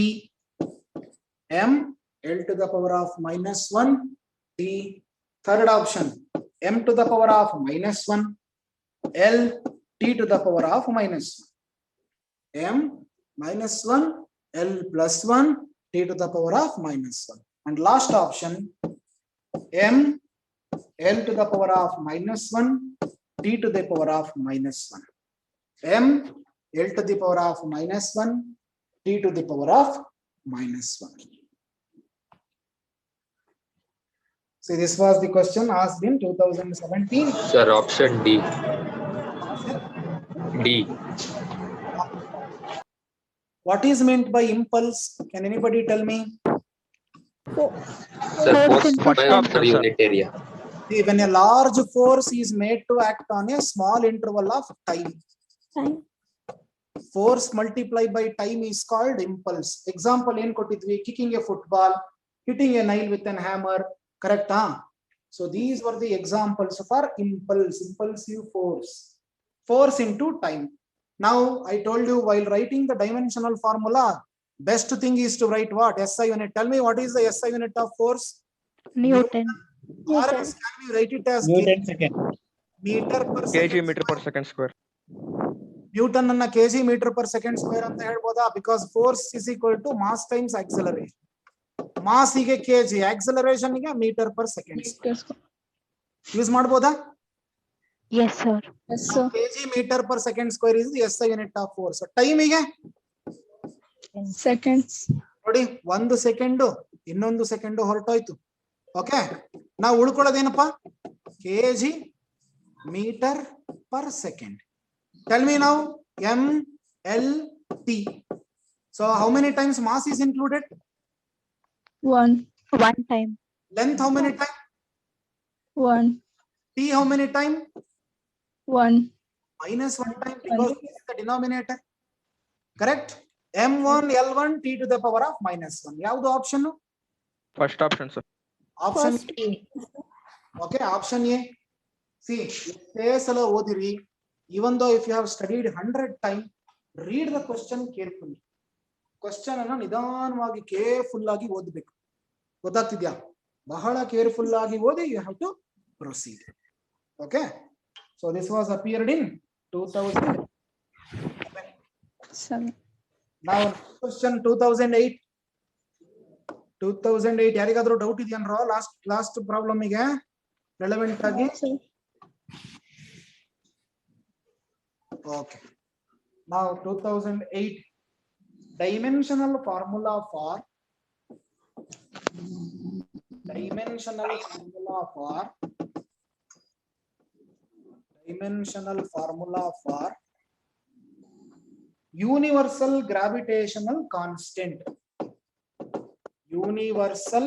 m l to the power of -1 t. Third option, m to the power of -1 l t to the power of -1. m -1 l plus 1 t to the power of -1. And last option, m l to the power of -1 t to the power of -1. m l to the power of -1 t to the power of -1. So this was the question asked in 2017. Sir, option D. D. What is meant by impulse? Can anybody tell me? Sir, Force force in by first per option, sir. unit area. See, when a large force is made to act on a small interval of time, Time. force multiplied by time is called impulse. Example in kotidvi, kicking a football, hitting a nail with an hammer, correct? So these were the examples for impulse, impulsive force, force into time. Now I told you while writing the dimensional formula, best thing is to write what? SI unit. Tell me what is the SI unit of force? Newton. Or else can we write it as Newton second. meter per kg second? meter per second square. Newton ಅನ್ನ KG metre per second square ಅಂತ ಹೇಳ್ಬೋದಾ? Because force is equal to mass times acceleration. Mass ಗೆ KG, acceleration ಗೆ metre per second use ಮಾಡ್ಬೋದಾ? Yes, sir. KG metre per second square is SI unit of force. ಟೈಮಿಗೆ Seconds. ನೋಡಿ, 1 second ಇನ್ನೊಂದು second ಹೊರಟೋಯ್ತು. Okay, ನಾವು ಉಳ್ಕೊಳ್ಳೋದೇನಪ್ಪ? KG metre per second. Tell me now, m l t. So how many times mass is included? 1. One time. Length how many time? 1. T how many time? 1. -1 time, because this is the denominator. Correct? m1 l1 t to the power of -1. ಯಾವುದು option? First option, sir. Option First. A. Okay, option A. C, ಎಷ್ಟೇ ಸಲ ಓದಿರಿ, even though if you have studied 100 times, read the question carefully. Question ಅನ್ನು ನಿಧಾನವಾಗಿ careful ಆಗಿ ಓದಬೇಕು. ಗೊತ್ತಾಗ್ತಿದ್ಯಾ? ಬಹಳ careful ಆಗಿ ಓದಿ, you have to proceed. Okay, so this was appeared in 2007. ನಾವು ಕ್ವಶನ್ 2008. 2008 ಯಾರಿಗಾದ್ರೂ ಡೌಟ್ ಇದೆಯನ್ರೋ? ಲಾಸ್ಟ್ ಪ್ರಾಬ್ಲಮ್ ಗೆ ರೆಲೆವೆಂಟ್ ಆಗಿ. Okay, now 2008 dimensional formula for universal gravitational constant. Universal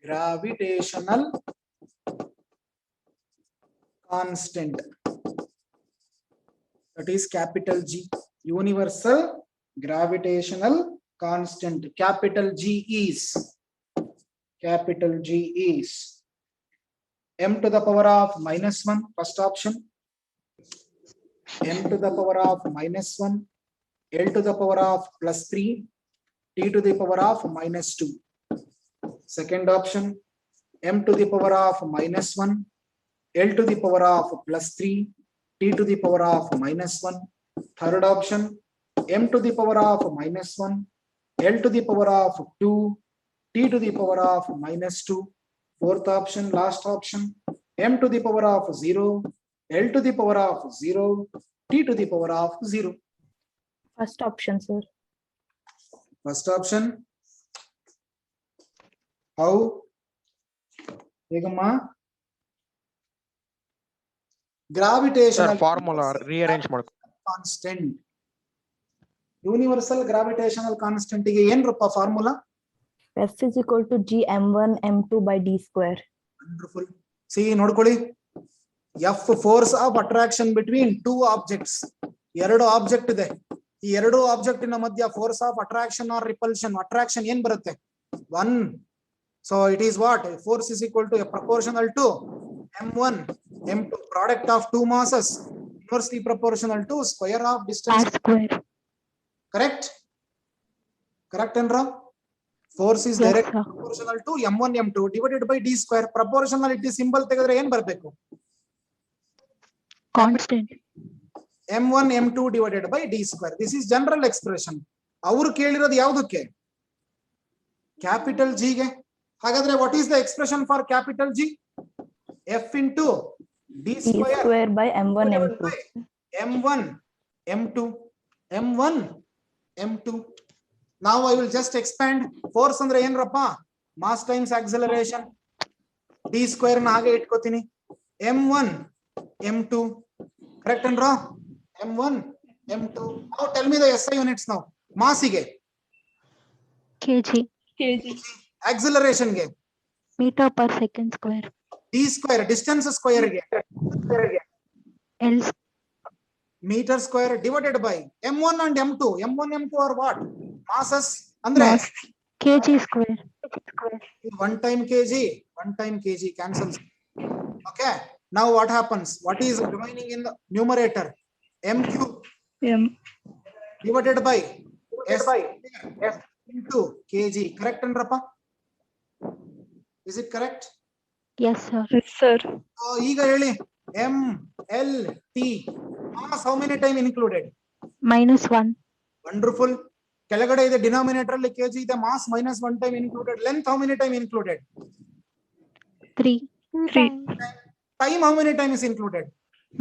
gravitational constant, that is capital G. Universal gravitational constant, capital G is m to the power of -1, first option. m to the power of -1, l to the power of +3, t to the power of -2. Second option, m to the power of -1, l to the power of +3, t to the power of -1. Third option, m to the power of -1, l to the power of 2, t to the power of -2. Fourth option, last option, m to the power of 0, l to the power of 0, t to the power of 0. First option, sir. First option. How? Egama? Gravitational Sir, formula rearrange ಮಾಡ್ಕೊ. constant. Universal gravitational constant ಗೆ ಏನ್ ರೂಪ formula? F is equal to G m1 m2 by d square. Wonderful. See, ನೋಡ್ಕೊಳ್ಳಿ. F force of attraction between two objects. ಎರಡು object ಇದೆ. ಈ ಎರಡು object ನ ಮಧ್ಯ force of attraction or repulsion. Attraction ಏನ್ ಬರುತ್ತೆ? 1. So it is what? Force is equal to proportional to m1 m2, product of two masses, inversely proportional to square of distance. R square. Correct? Correct and wrong? Force is Yes, directly sir. proportional to m1 m2 divided by d square. Proportionality symbol ತೆಗೆದ್ರೆ ಏನ್ ಬರಬೇಕು? Constant. m1 m2 divided by d square. This is general expression. ಅವರು ಕೇಳಿರೋದು ಯಾವುದಕ್ಕೆ? Capital G ಗೆ. ಹಾಗಾದ್ರೆ what is the expression for capital G? F into d D square square by m1 divided m2. by m1 m2 m1 m2. Now I will just expand. Force ಅಂದ್ರೆ ಏನ್ರಪ್ಪ? Mass times acceleration. d square ನ ಹಾಗೆ ಇಟ್ಕೋತೀನಿ. m1 m2. Correct and wrong? m1 m2. Now tell me the SI units now. Mass ಗೆ, kg. acceleration ಗೆ, Meter per second square. d square, distance square ಗೆ, L meter square divided by m1 and m2. m1 m2 are what? Masses. ಅಂದ್ರೆ mass. Kg square. 1 time kg, 1 time kg cancels. Okay. Now what happens? What is remaining in the numerator? m cube M. divided by s into kg. Correct and Rapa? Is it correct? Yes, sir. Yes, sir. So ಈಗ ಹೇಳಿ m l t mass how many time included? -1. Wonderful. ಕೆಳಗಡೆ ಇದೆ denominator ಅಲ್ಲಿ kg ಇದೆ, mass -1 time included. Length how many time included? 3. 3. Time how many time is included?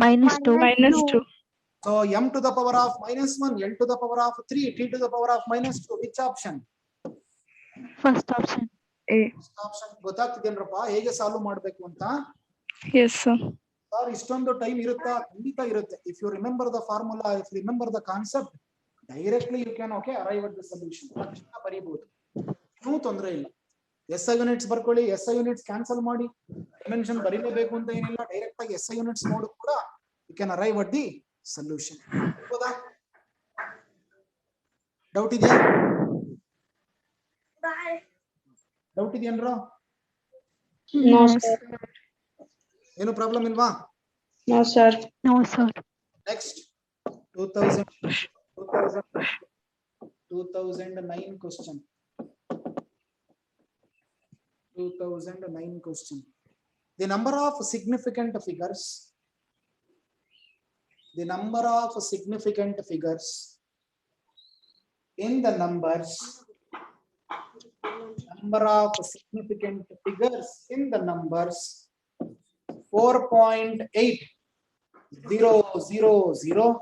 -2. -2. So m to the power of -1, l to the power of 3, t to the power of -2. Which option? First option. A. Option. ಗೊತ್ತಾಗ್ತಿದೇನ್ರಪ್ಪ ಹೇಗೆ solve ಮಾಡ್ಬೇಕು ಅಂತ? Yes, sir. Sir ಇಷ್ಟೊಂದು time ಇರುತ್ತಾ? ಖಂಡಿತ ಇರುತ್ತೆ. If you remember the formula, if you remember the concept, directly you can arrive at the solution. ತಕ್ಷಣ ಬರೀಬಹುದು, ಏನೂ ತೊಂದರೆ ಇಲ್ಲ. SI ಯೂನಿಟ್ಸ್ ಬರ್ಕೊಳ್ಳಿ, SI ಯೂನಿಟ್ಸ್ ಕ್ಯಾನ್ಸಲ್ ಮಾಡಿ, ಡೈಮೆನ್ಷನ್ ಬರೀಲೇಬೇಕು ಅಂತ ಏನಿಲ್ಲ. ಡೈರೆಕ್ಟ್ ಆಗಿ SI ಯೂನಿಟ್ಸ್ ನೋಡು ಕೂಡ you can arrive at the solution. ಹೌದಾ? ಡೌಟ್ ಇದೆಯಾ? ಡೌಟ್ ಇದೆಯನ್ರ? No, sir. ಏನು ಪ್ರಾಬ್ಲಮ್ ಇಲ್ವಾ? No, sir. No, sir. Next, 2009 question. 2009 question. The number of significant figures. The number of significant figures in the numbers. Number of significant figures in the numbers 4.8000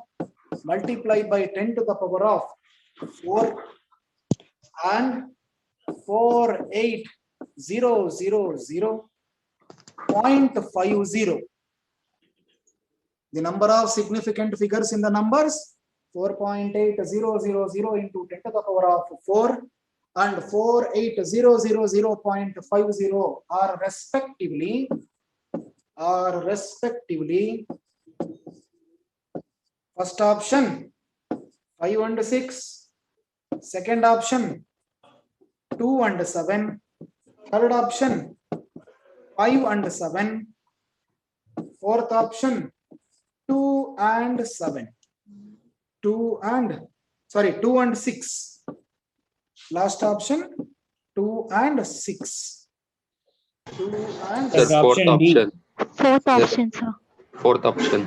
multiplied by 10 to the power of 4 and 48000.50. The number of significant figures in the numbers 4.8000 into 10 to the power of 4 and 48000.50 are respectively first option 5 and 6, second option 2 and 7, third option 5 and 7, fourth option 2 and 7, 2 and 6, last option 2 and 6, 2 and Sir, Sir, fourth option D. option. Fourth Yes. option, sir. Fourth option.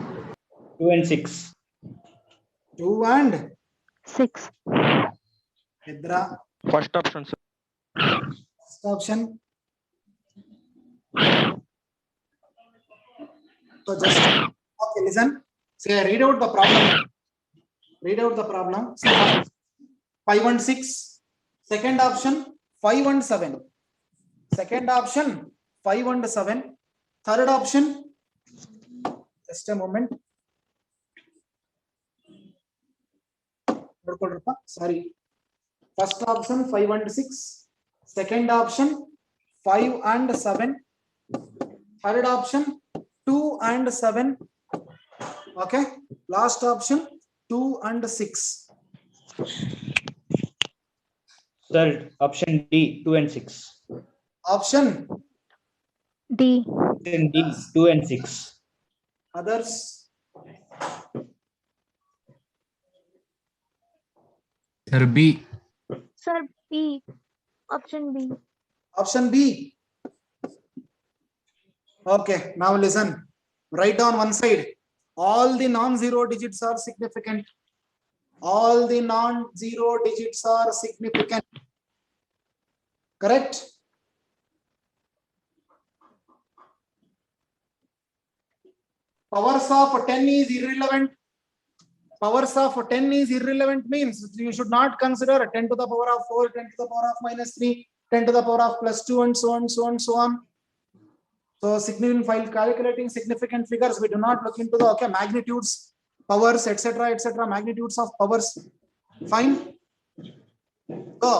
2 and 6. 2 and 6. Vedra, First option, sir. first option. So just okay, listen. Say read out the problem. Read out the problem. See 5 and 6. Second option 5 and 7. Second option 5 and 7. Third option. Just a moment. Sorry. First option 5 and 6. Second option 5 and 7. Third option 2 and 7. Okay. Last option 2 and 6. Sir, option D, 2 and 6. Option D. Option D, 2 and 6. others. Sir, B. Sir, B. Option B. Option B. Okay, now listen. Write down one side. All the non-zero digits are significant. All the non-zero digits are significant. Correct? Powers of 10 is irrelevant. Powers of 10 is irrelevant means you should not consider 10 to the power of 4, 10 to the power of -3, 10 to the power of +2, and so on, so on, so on. So significant, while calculating significant figures, we do not look into the magnitudes, powers, etc., magnitudes of powers. Fine. So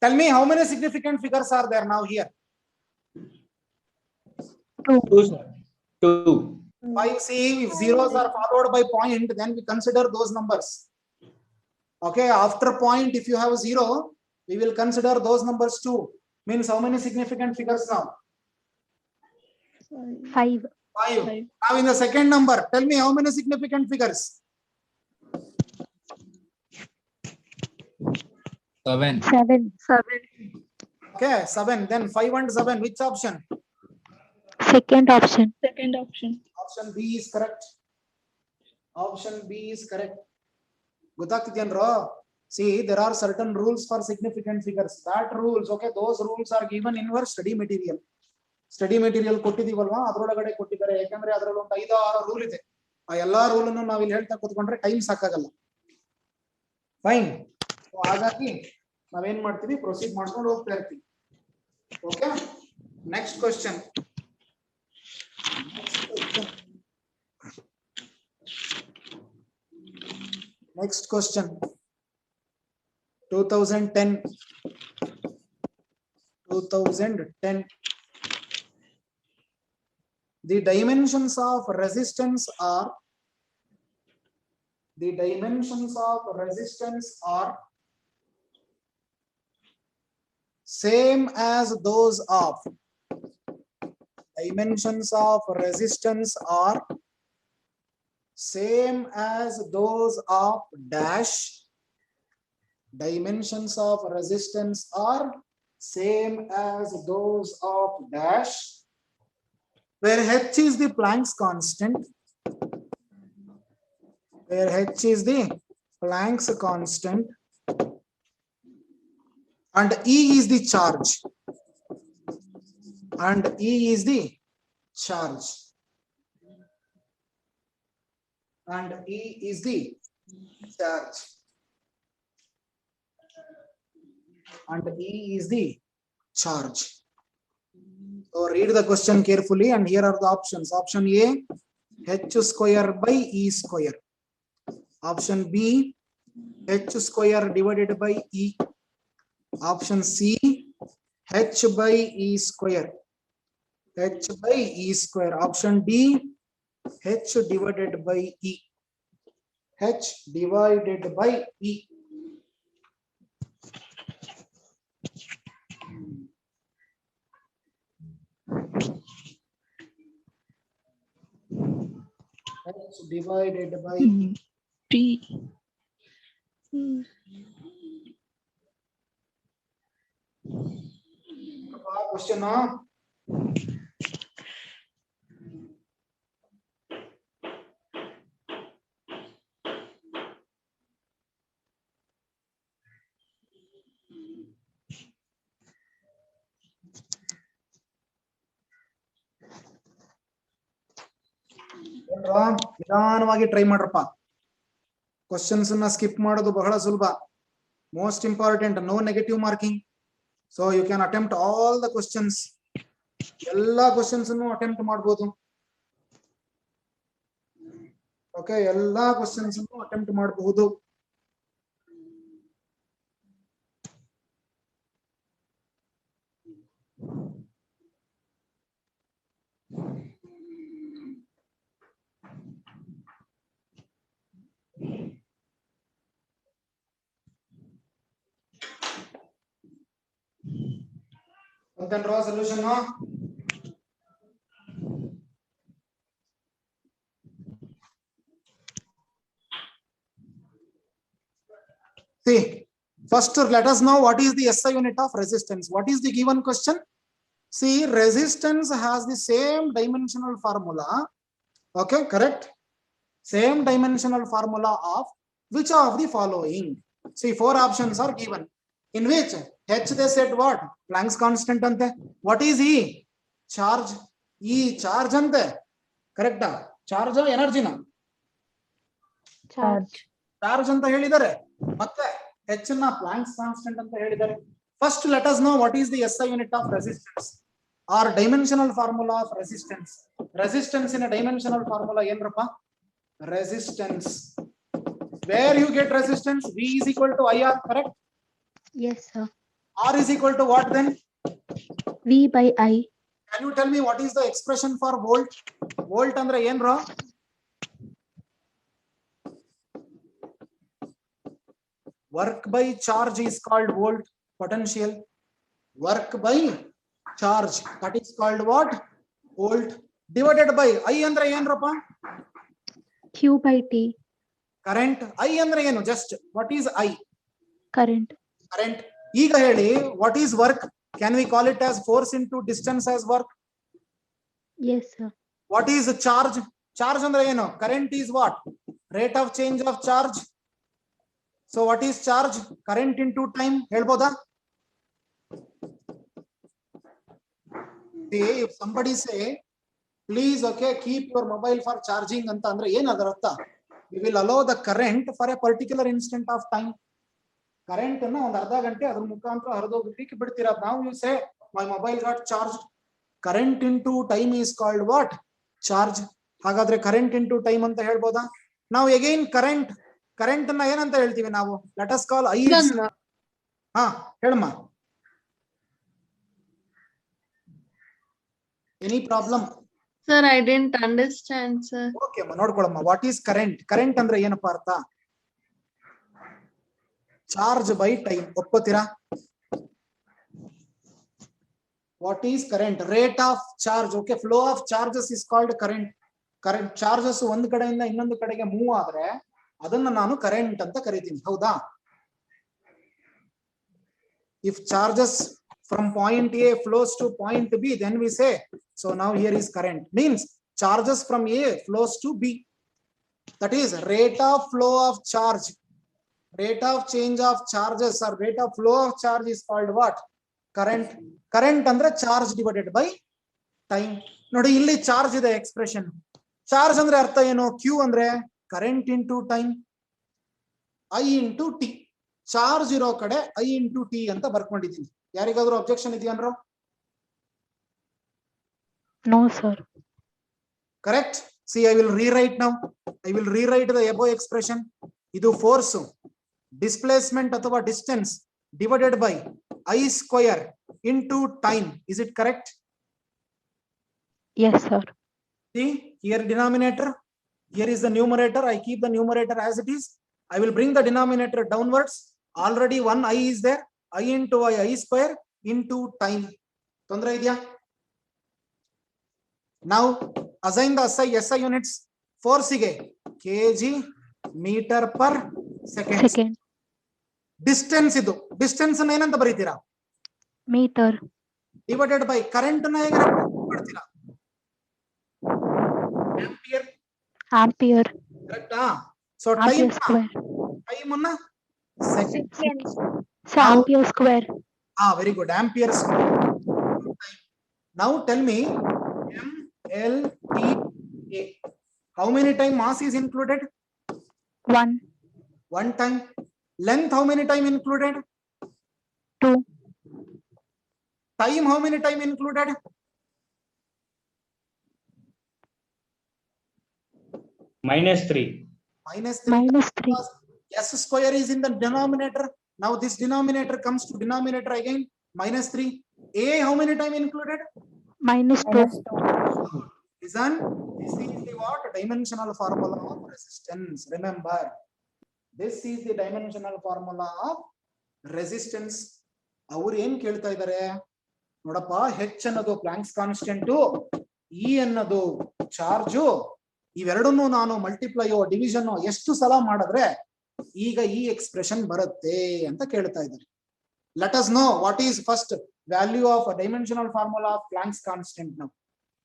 tell me how many significant figures are there now here? 2, sir. 2. 5. See, if zeros are followed by point, then we consider those numbers. Okay, after point, if you have 0, we will consider those numbers too. Means how many significant figures now? 5. 5. Now in the second number, tell me how many significant figures? 7. 7. Okay, 7. Then 5 and 7. Which option? Second option. Option B is correct. Option B is correct. Godaktidyanro. See, there are certain rules for significant figures. That rules, okay, those rules are given in your study material. Study material ಕೊಟ್ಟಿದೀವಲ್ವಾ ಅದರೊಳಗಡೆ ಕೊಟ್ಟಿದ್ದಾರೆ ಯಾಕಂದ್ರೆ ಅದರಲ್ಲಿ ಒಂದು 5-6 rule ಇದೆ ಆ ಎಲ್ಲಾ rule ಅನ್ನು ನಾವು ಇಲ್ಲಿ ಹೇಳ್ತಾ ಕೂತ್ಕೊಂಡ್ರೆ ಟೈಮ್ ಸಾಕಾಗಲ್ಲ ಫೈನ್ ಹಾಗಾಗಿ ನಾವೇನ್ ಮಾಡ್ತೀವಿ ಪ್ರೊಸೀಡ್ ಮಾಡ್ಕೊಂಡು ಹೋಗ್ತಾ ಇರ್ತೀವಿ okay next question next question 2010 the dimensions of resistance are same as those of same as those of dash. Dimensions of resistance are same as those of dash, where h is the Planck's constant, and E is the charge, So read the question carefully, and here are the options. Option A, h square by E square. Option B, h square divided by E. Option C, h by E square. Option D, h divided by E. Divided by P. question ನಿಧಾನವಾಗಿ try ಮಾಡ್ರಪ್ಪ. Questions ಅನ್ನ skip ಮಾಡೋದು ಬಹಳ ಸುಲಭ. Most important, no negative marking. So you can attempt all the questions. ಎಲ್ಲಾ questions ಅನ್ನು attempt ಮಾಡಬಹುದು. Okay, ಎಲ್ಲಾ ಕ್ವಶನ್ಸ್ ಅನ್ನು ಅಟೆಂಪ್ಟ್ ಮಾಡಬಹುದು. then draw solution no. See, first let us know what is the SI unit of resistance. What is the given question? See, resistance has the same dimensional formula. Okay, correct? Same dimensional formula of which of the following? See, 4 options are given. In which H they said what? Planck's constant ante. What is E? Charge. E charge ante. Correct? Charge or energy na? Charge. Charge anta helidare. Matte H na Planck's constant anta helidare. First let us know what is the SI unit of resistance or dimensional formula of resistance. Resistance in a dimensional formula yenrappa? Resistance. Where you get resistance? V is equal to IR, correct? Yes, sir. R is equal to what then? V by I. Can you tell me what is the expression for volt? Volt andre yen bro? Work by charge is called volt. Potential. Work by charge, that is called what? Volt. Divided by I andre yen rapa? Q by T. Current. I andre yenu? Just what is I? Current. Current. ಈಗ ಹೇಳಿ, what is work? Can we call it as force into distance as work? Yes, sir. What is charge? Charge andre ಏನು? Current is what? Rate of change of charge. So what is charge? Current into time. ಹೇಳ್ಬೋದಾ? If somebody say, please, okay, keep your mobile for charging ಅಂತ ಅಂದ್ರೆ ಏನು ಅದರ ಅರ್ಥ? We will allow the current for a particular instant of time. Current ಅನ್ನ ಒಂದು ಅರ್ಧ ಗಂಟೆ ಅದ್ರ ಮುಖಾಂತರ ಹರಿದೋಗ್ಲಿಕ್ಕೆ ಬಿಡ್ತೀರಾ. Now you say my mobile got charged. Current into time is called what? Charge. ಹಾಗಾದ್ರೆ current into time ಅಂತ ಹೇಳ್ಬೋದಾ? Now again current ಅನ್ನ ಏನಂತ ಹೇಳ್ತೀವಿ ನಾವು? Let us call I. ಹಾ ಹೇಳಮ್ಮ. Any problem? Sir, I didn't understand, sir. Okay, ಅಮ್ಮ ನೋಡ್ಕೊಳಮ್ಮ. What is current? Current ಅಂದ್ರೆ ಏನಪ್ಪ ಅರ್ಥ? Charge by time. ಒಪ್ಪತ್ತೀರಾ? What is current? Rate of charge. Okay, flow of charges is called current. Current charges ಒಂದು ಕಡೆಯಿಂದ ಇನ್ನೊಂದು ಕಡೆಗೆ ಮೂವ್ ಆದ್ರೆ ಅದನ್ನ ನಾನು ಕರೆಂಟ್ ಅಂತ ಕರಿತೀನಿ. ಹೌದಾ? If charges from point A flows to point B, then we say, so now here is current. Means charges from A flows to B. That is rate of flow of charge. Rate of change of charges or rate of flow of charge is called what? Current. Current andre charge divided by time. ನೋಡಿ ಇಲ್ಲಿ charge ಇದೆ expression. Charge ಅಂದ್ರೆ ಅರ್ಥ ಏನು? Q ಅಂದ್ರೆ current into time. I into T. Charge ಇರೋ ಕಡೆ I into T ಅಂತ ಬರ್ಕೊಂಡಿದ್ದೀನಿ. ಯಾರಿಗಾದ್ರೂ objection ಇದೆಯನ್ರೋ? No, sir. Correct. See, I will rewrite now. I will rewrite the above expression. ಇದು force, displacement ಅಥವಾ distance divided by I square into time. Is it correct? Yes, sir. See, here denominator, here is the numerator. I keep the numerator as it is. I will bring the denominator downwards. Already one I is there. I into I square into time. ತೊಂದ್ರೆ ಇದೆಯಾ? Now assign the SI units. Force ಗೆ kg meter per second. Distance ಇದು. Distance ಅನ್ನು ಏನಂತ ಬರೀತೀರಾ? Meter. Divided by current ಅನ್ನು ಹೇಗೆ ಮಾಡ್ತೀರಾ? Ampere. Ampere. Correct. So Ampere square. time ಅನ್ನ second. So ampere square. Very good. Ampere square. Now tell me M L T A. How many time mass is included? 1, One time. Length, how many time included? 2, Time, how many time included? -3. -3. minus 3, S square is in the denominator. Now this denominator comes to denominator again. -3. A, how many time included? minus 2. Listen, this is the what? Dimensional formula of resistance. Remember, this is the dimensional formula of resistance. ಅವ್ರು ಏನ್ ಕೇಳ್ತಾ ಇದ್ದಾರೆ ನೋಡಪ್ಪ, H ಅನ್ನೋದು planks constant, E ಅನ್ನೋದು charge, ಇವೆರಡನ್ನು ನಾನು ಮಲ್ಟಿಪ್ಲೈಯೋ division ಎಷ್ಟು ಸಲ ಮಾಡಿದ್ರೆ ಈಗ ಈ ಎಕ್ಸ್ಪ್ರೆಷನ್ ಬರುತ್ತೆ ಅಂತ ಕೇಳ್ತಾ ಇದ್ದಾರೆ. Let us know what is first value of dimensional formula of Planck's constant. ನಾವು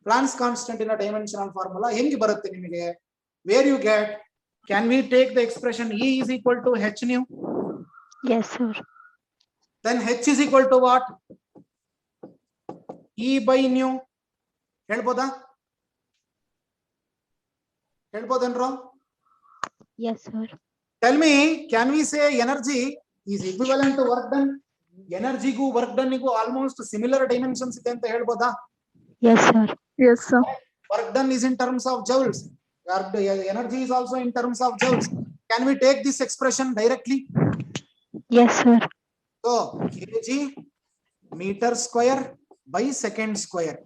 ಪ್ಲಾಂಕ್ಸ್ ಕಾನ್ಸ್ಟೆಂಟ್ ಇನ ಡೈಮೆನ್ಷನಲ್ ಫಾರ್ಮುಲಾ ಹೆಂಗೆ ಬರುತ್ತೆ ನಿಮಗೆ? Where you get, can we take the expression E is equal to H nu? Yes, sir. Then H is equal to what? E by nu. ಹೇಳ್ಬೋದಾ? ಹೇಳ್ಬೋದೇನ್ರೋ? Yes, sir. Tell me, can we say energy is equivalent to work done? Energy-ಗೂ work done-ಗೂ almost similar dimensions ಇದೆ ಅಂತ ಹೇಳ್ಬೋದಾ? Yes, sir. Yes, sir. Work done is in terms of joules. Energy is also in terms of joules. Can we take this expression directly? Yes, sir. So kg meter square by second square.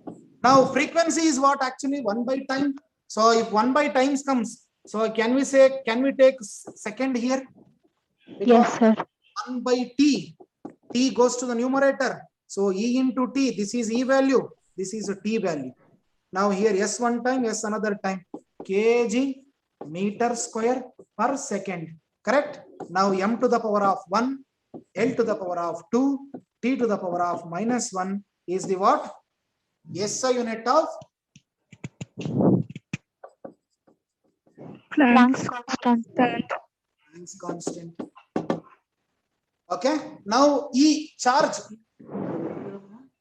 Now frequency is what? Actually 1 by time. So if 1 by times comes, so can we say, can we take second here? Yes, sir. 1 by t, t goes to the numerator. So E into t, this is E value, this is a t value. Now here S one time, S another time. Kg meter square per second. Correct? Now m to the power of 1, L to the power of 2, t to the power of -1 is the what? SI unit of Planck's constant. Planck's constant. Okay. Now E, charge.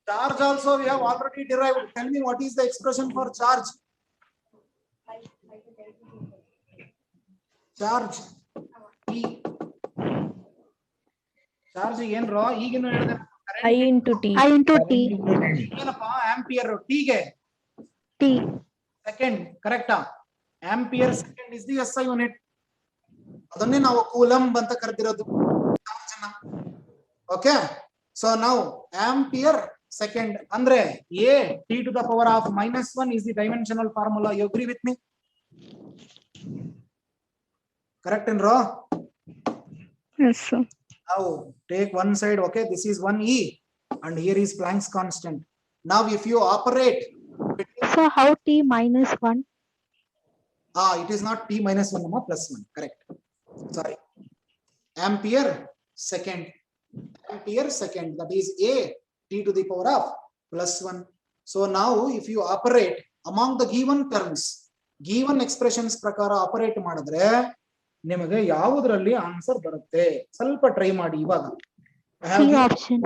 Charge also we have already derived. Tell me what is the expression for charge? Charge. E. Charge ಏನು rho? ಈಗಿನ ಹೇಳಿದೆ I into T. I into T. ಏನಪ್ಪ? Ampere T ಗೆ T. Second. ಕರೆಕ್ಟಾ? Ampere second is the SI unit. ಅದನ್ನೇ ನಾವು coulomb ಅಂತ ಕರೆದಿರೋದು. Okay. So ನಾವು ಆಂಪಿಯರ್ ಸೆಕೆಂಡ್ ಅಂದ್ರೆ A t to the power of -1 is the dimensional formula. You agree with me? Correct in raw? Yes, sir. Now take one side. Okay, this is 1E and here is Planck's constant. Now if you operate between, So how T minus 1? it is not t minus 1, plus 1. Correct. Sorry. Ampere second. Ampere second. That is A t to the power of +1. So now if you operate among the given terms, given expressions ಪ್ರಕಾರ operate ಮಾಡಿದ್ರೆ ನಿಮಗೆ ಯಾವುದರಲ್ಲಿ answer ಬರುತ್ತೆ? ಸ್ವಲ್ಪ try ಮಾಡಿ ಇವಾಗ. C option.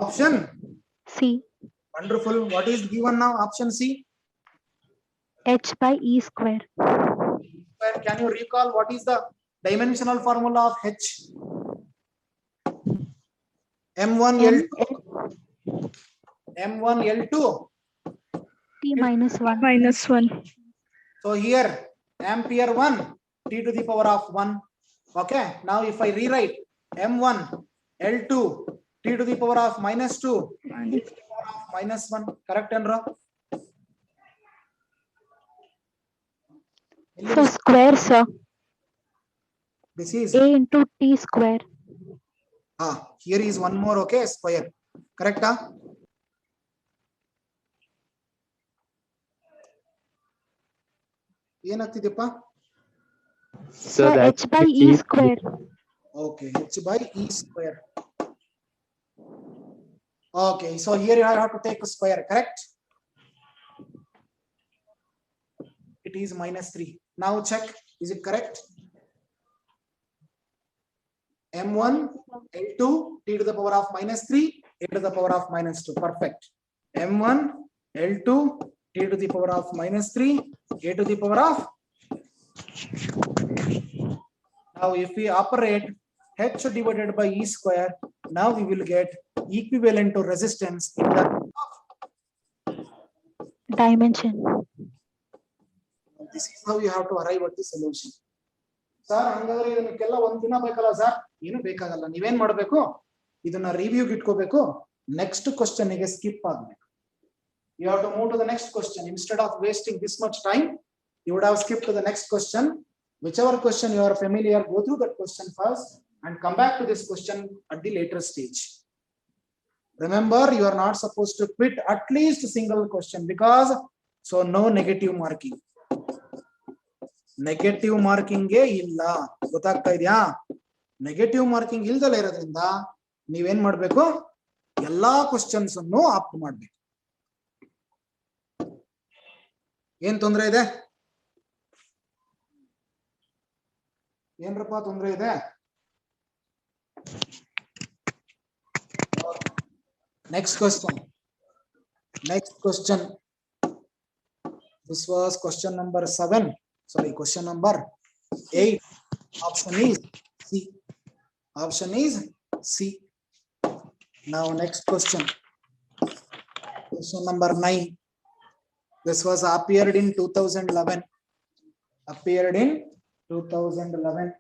Option C. wonderful. What is given now? Option C. H by E square. Can you recall what is the dimensional formula of H? M1 L2. M1 L2. T minus 1. Minus 1. So here ampere 1 t to the power of 1. Okay. Now if I rewrite M1 L2 t to the power of -2 t to the power of -1. Correct and wrong? So square, sir. This is A into T square. here is one more. Okay, square. Correct? ಏನಾಗ್ತಿದೆಪ್ಪ? So H by E square. Okay, H by E square. Okay, so here I have to take a square, correct? It is -3. Now check, is it correct? M1 L2 t to the power of -3 a to the power of -2. Perfect. M1 L2 t a to the power of minus 3, a to the power of. Now if we operate h divided by e square, now we will get equivalent to resistance in the Dimension. this is how you have to arrive at the solution. Sir, ಹಂಗಾದ್ರೆ ಇದಕ್ಕೆಲ್ಲ ಒಂದ್ ದಿನ ಬೇಕಲ್ಲ sir? ಏನು ಬೇಕಾಗಲ್ಲ. ನೀವೇನ್ ಮಾಡ್ಬೇಕು? ಇದನ್ನ ರಿವ್ಯೂಗೆ ಇಟ್ಕೋಬೇಕು. ನೆಕ್ಸ್ಟ್ ಕ್ವಶನ್ ಗೆ ಸ್ಕಿಪ್ ಆಗ್ಬೇಕು. You have to move to the next question. Instead of wasting this much time, you would have skipped to the next question. Whichever question you are familiar, go through that question first and come back to this question at the later stage. Remember, you are not supposed to quit at least a single question, because so no negative marking. Negative marking ge illa. ಗೊತ್ತಾಗ್ತಾ ಇದೆಯಾ? Negative marking ಇಲ್ದಲೇ ಇರೋದ್ರಿಂದ ನೀವೇನ್ ಮಾಡ್ಬೇಕು? ಎಲ್ಲಾ questions ಅನ್ನು apt ಮಾಡ್ಬೇಕು. ಏನ್ ತೊಂದ್ರೆ ಇದೆ? ಏನ್ರಪ್ಪ ತೊಂದ್ರೆ ಇದೆ? Next question. This was question number 7. Sorry, question number 8. Option is C. Option is C. Now next question. Question number 9. This was appeared in 2011. Appeared in 2011.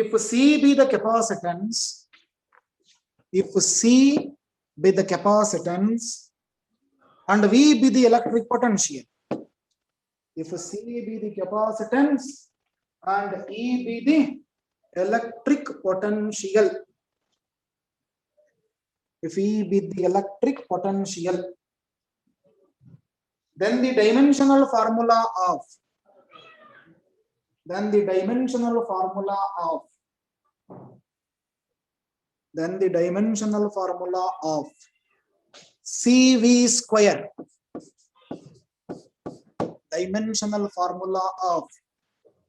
If C be the capacitance, and V be the electric potential, if C be the capacitance and E be the electric potential, if E be the electric potential, then the dimensional formula of CV square, dimensional formula of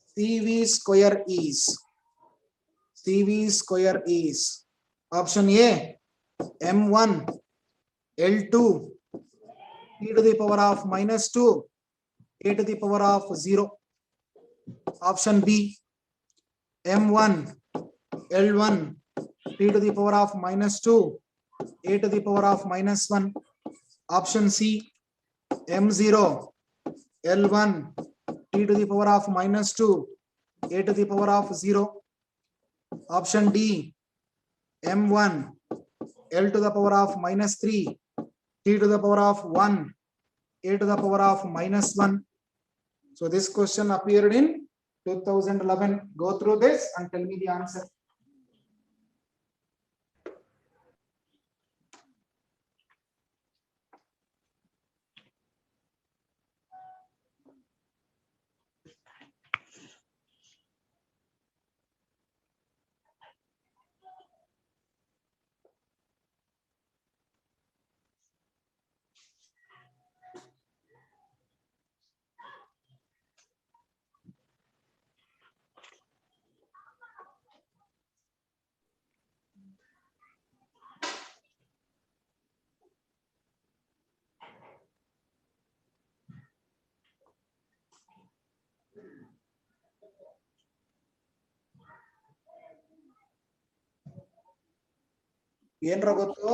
CV square is option A, M1 L2 e to the power of minus 2 a to the power of 0. Option B, M1 L1 t to the power of minus 2 a to the power of minus 1. Option C, M0 L1 t to the power of minus 2 a to the power of 0. Option D, M1 L to the power of minus 3 t to the power of 1 a to the power of minus 1. So this question appeared in 2011. Go through this and tell me the answer. ಏನ್ರ ಗೊತ್ತು?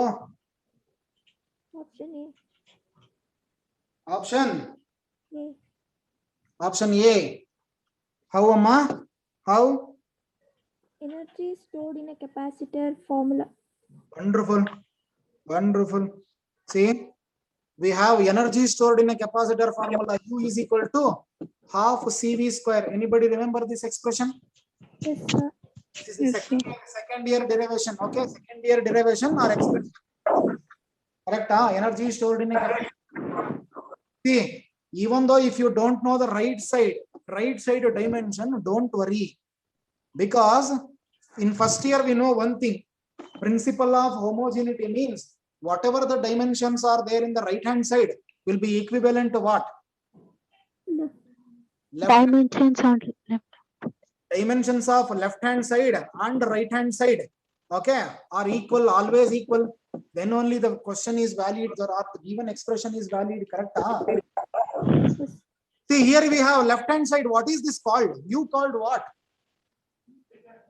Option A. How amma? How? Energy stored in a capacitor formula. Wonderful. See, we have energy stored in a capacitor formula. U is equal to half CV square. Anybody remember this expression? Yes, sir. This is second year derivation. Okay, second year derivation or expression. Correct? Energy stored in a capacitor. See, even though if you don't know the right side dimension, don't worry, because in first year we know one thing. Principle of homogeneity means whatever the dimensions are there in the right hand side will be equivalent to what? Dimensions on left. Dimensions of left hand side and right hand side, okay, are equal, always equal. then only the question is valid or the given expression is valid, correct? See, here we have left hand side. What is this called? You called what?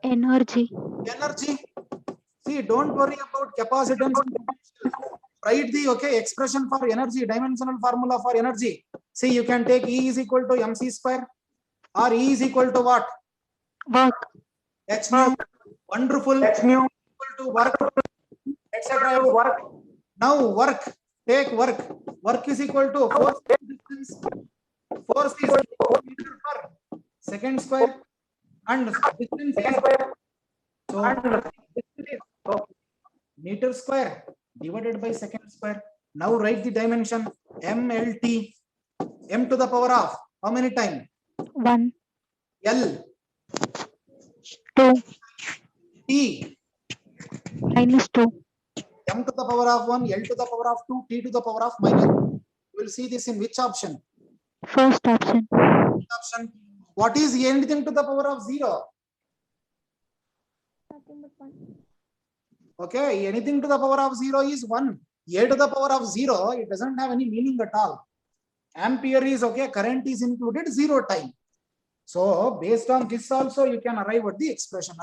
Energy. Energy. See, don't worry about capacitance. Write the expression for energy, dimensional formula for energy. See, you can take E is equal to mc square, or E is equal to what? Work. H nu. Wonderful. H nu equal to work, etc. Work. Now work. Take work. Work is equal to force distance. Force is meter per second square, and distance is meter square divided by second square. Now write the dimension MLT. M to the power of how many times? 1. L. 2. T. -2. M to the power of 1, L to the power of 2, T to the power of -2. You will see this in which option? First option. Option. What is anything to the power of 0? Okay, anything to the power of 0 is 1. A to the power of 0, it doesn't have any meaning at all. Ampere is okay, current is included, 0 time. So based on this also you can arrive at the expression.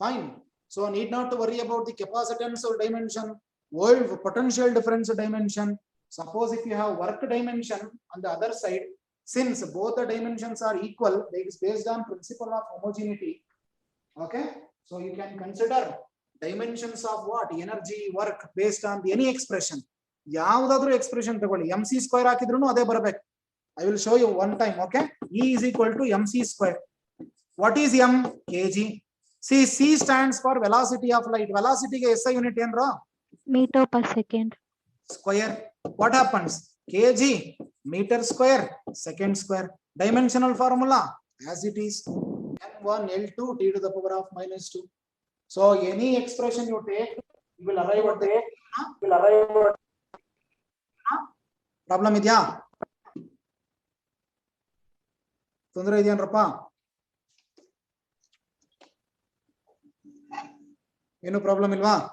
Fine. So need not to worry about the capacitance or dimension, world potential difference dimension. Suppose if you have work dimension on the other side, since both the dimensions are equal, it is based on principle of homogeneity. Okay, so you can consider dimensions of what? Energy, work based on any expression. Yavadadru expression tagolli, mc square hakidrunu ade barabek. I will show you one time. Okay, E is equal to mc square. What is m? Kg. See, C stands for velocity of light. Velocity ke SI unit enra? Meter per second. Square. What happens? Kg, meter square, second square. Dimensional formula as it is M1 L2 T to the power of -2. So any expression you take, you will arrive at the problem idya? Tondre idyanrappa? Eno problem ilva?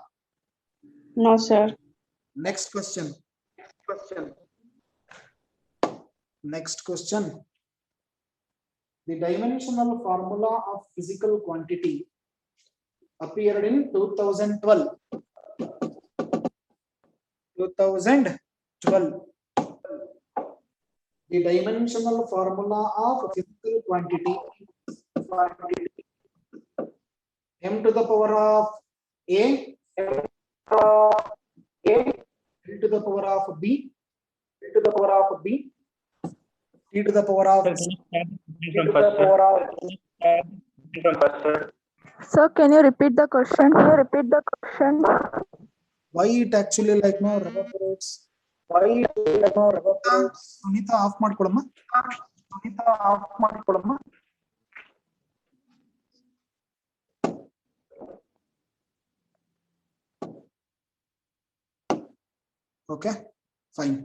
No, sir. Next question. Next question. The dimensional formula of physical quantity appeared in 2012. 2012. The dimensional formula of physical quantity m to the power of a, L to the power of b, L to the power of b, T to the power of C, T to the power of. Sir, can you repeat the question? Why it actually like no evaporates? Sunita off ಮಾಡ್ಕೊಳಮ್ಮ. Okay, fine.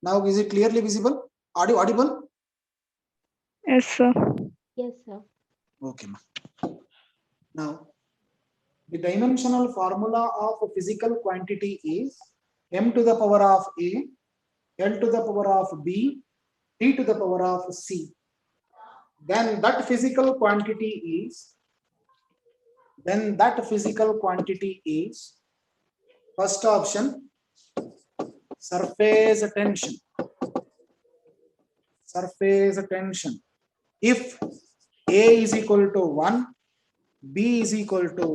Now is it clearly visible? Audible? Yes, sir. Yes, sir. Okay, ma. Now, the dimensional formula of a physical quantity is m to the power of a, L to the power of b, T to the power of c. Then that physical quantity is, first option, surface tension. If A is equal to 1, B is equal to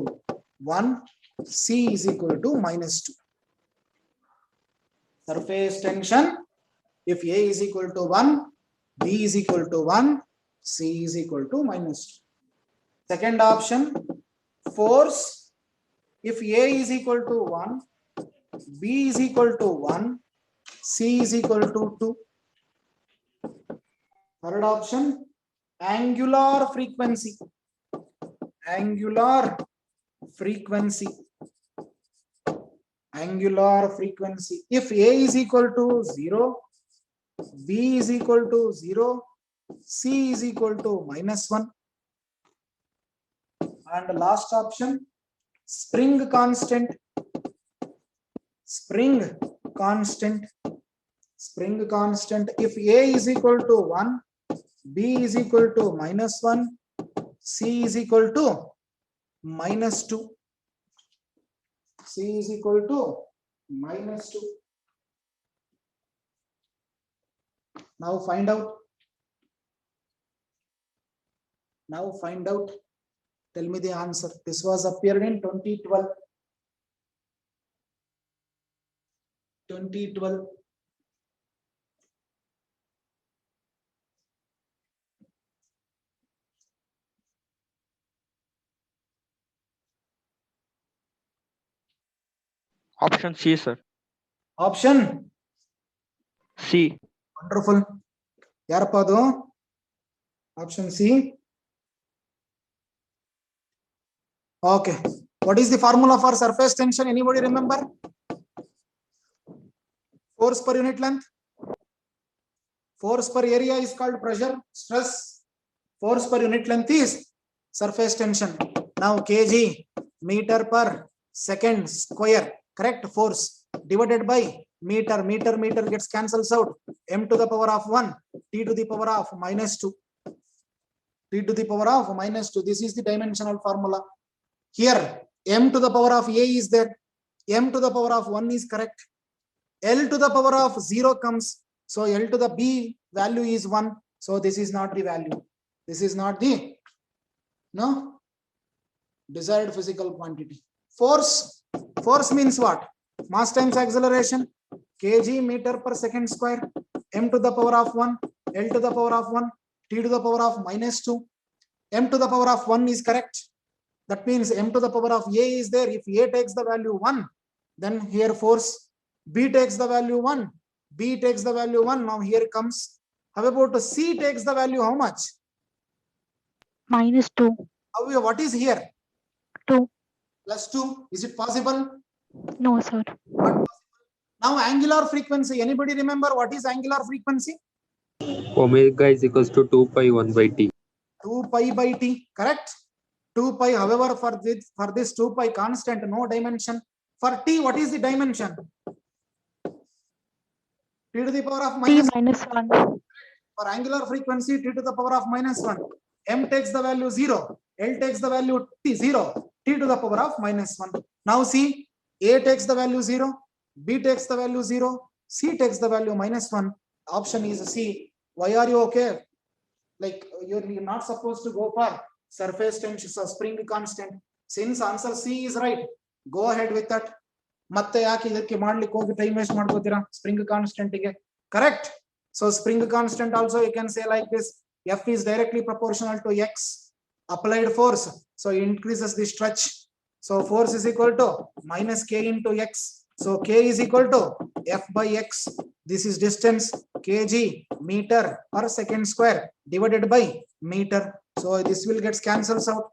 1, C is equal to -2. Surface tension, if A is equal to 1, B is equal to 1, C is equal to -2. Second option, force, if A is equal to 1, B is equal to 1, C is equal to 2. Third option, angular frequency. If A is equal to 0, B is equal to 0, C is equal to -1. And last option, spring constant. Spring constant. Spring constant. If A is equal to 1, B is equal to -1, C is equal to -2. C is equal to -2. Now find out. Now find out. Tell me the answer. This was appeared in 2012. 2012. Option C, sir. Option C. wonderful. Yarappa adu? Option C. Okay. What is the formula for surface tension? Anybody remember? Force per unit length. Force per area is called pressure. Stress. Force per unit length is surface tension. Now kg, meter per second square. Correct? Force divided by meter. Meter gets cancels out. M to the power of 1. T to the power of -2. T to the power of -2. This is the dimensional formula. Here, M to the power of A is there. M to the power of 1 is correct. L to the power of 0 comes. So L to the B value is 1. So this is not the value. This is not the desired physical quantity. Force. Force means what? Mass times acceleration. Kg meter per second square. M to the power of 1. L to the power of 1. T to the power of -2. M to the power of 1 is correct. That means M to the power of A is there. If A takes the value 1, then here force. B takes the value 1. B takes the value 1. Now here comes. How about C takes the value how much? -2. What is here? 2. +2. Is it possible? No, sir. Now angular frequency. Anybody remember what is angular frequency? Omega is equals to 2 pi 1 by t. 2 pi by t. Correct? 2 pi. However, for this 2 pi constant, no dimension. For t, what is the dimension? T to the power of T -1. -1. For angular frequency, t to the power of -1. M takes the value 0. L takes the value t0. T to the power of -1. Now see, A takes the value 0. B takes the value 0. C takes the value -1. Option is C. Why are you okay? Like you're not supposed to go for surface tension, so spring constant. Since answer C is right, go ahead with that. ಮತ್ತೆ ಯಾಕೆ ಇದಕ್ಕೆ ಮಾಡ್ಲಿಕ್ಕೆ ಹೋಗಿ time waste ಮಾಡ್ಕೋತೀರಾ spring constant ಗೆ correct so spring constant also you can say like this F is directly proportional to x applied force, so it increases the stretch, so force is equal to -k into x, so k is equal to F by x. This is distance kg meter per second square divided by meter, so this will get cancels out.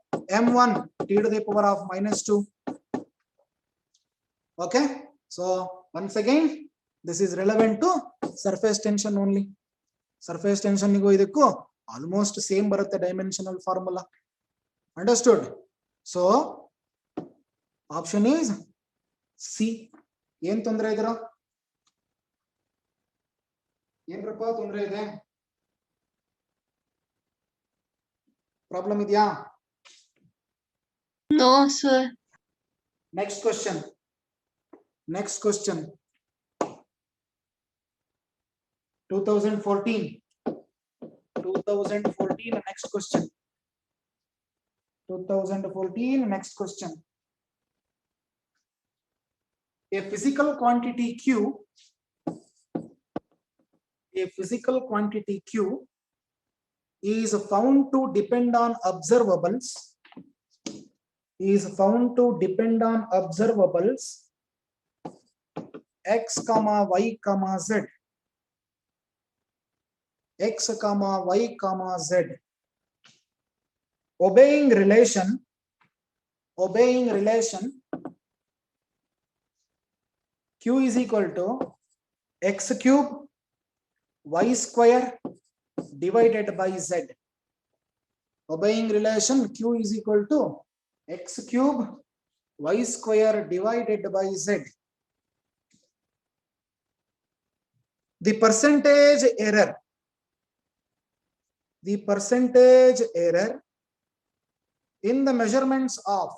M1 t to the power of -2. Okay, so once again this is relevant to surface tension only. Surface tension nigo idekku almost same barutte dimensional formula. Understood? So option is C. Yen tondre idira? Yen rapa tondre ide? Problem idya? No, sir. Next question. Next question. 2014. 2014. Next question. 2014. Next question. A physical quantity Q. A physical quantity Q is found to depend on observables. Is found to depend on observables x comma y comma z. X comma y comma z. Obeying relation Q is equal to x cube y square divided by z. Obeying relation Q is equal to x cube y square divided by z. The percentage error in the measurements of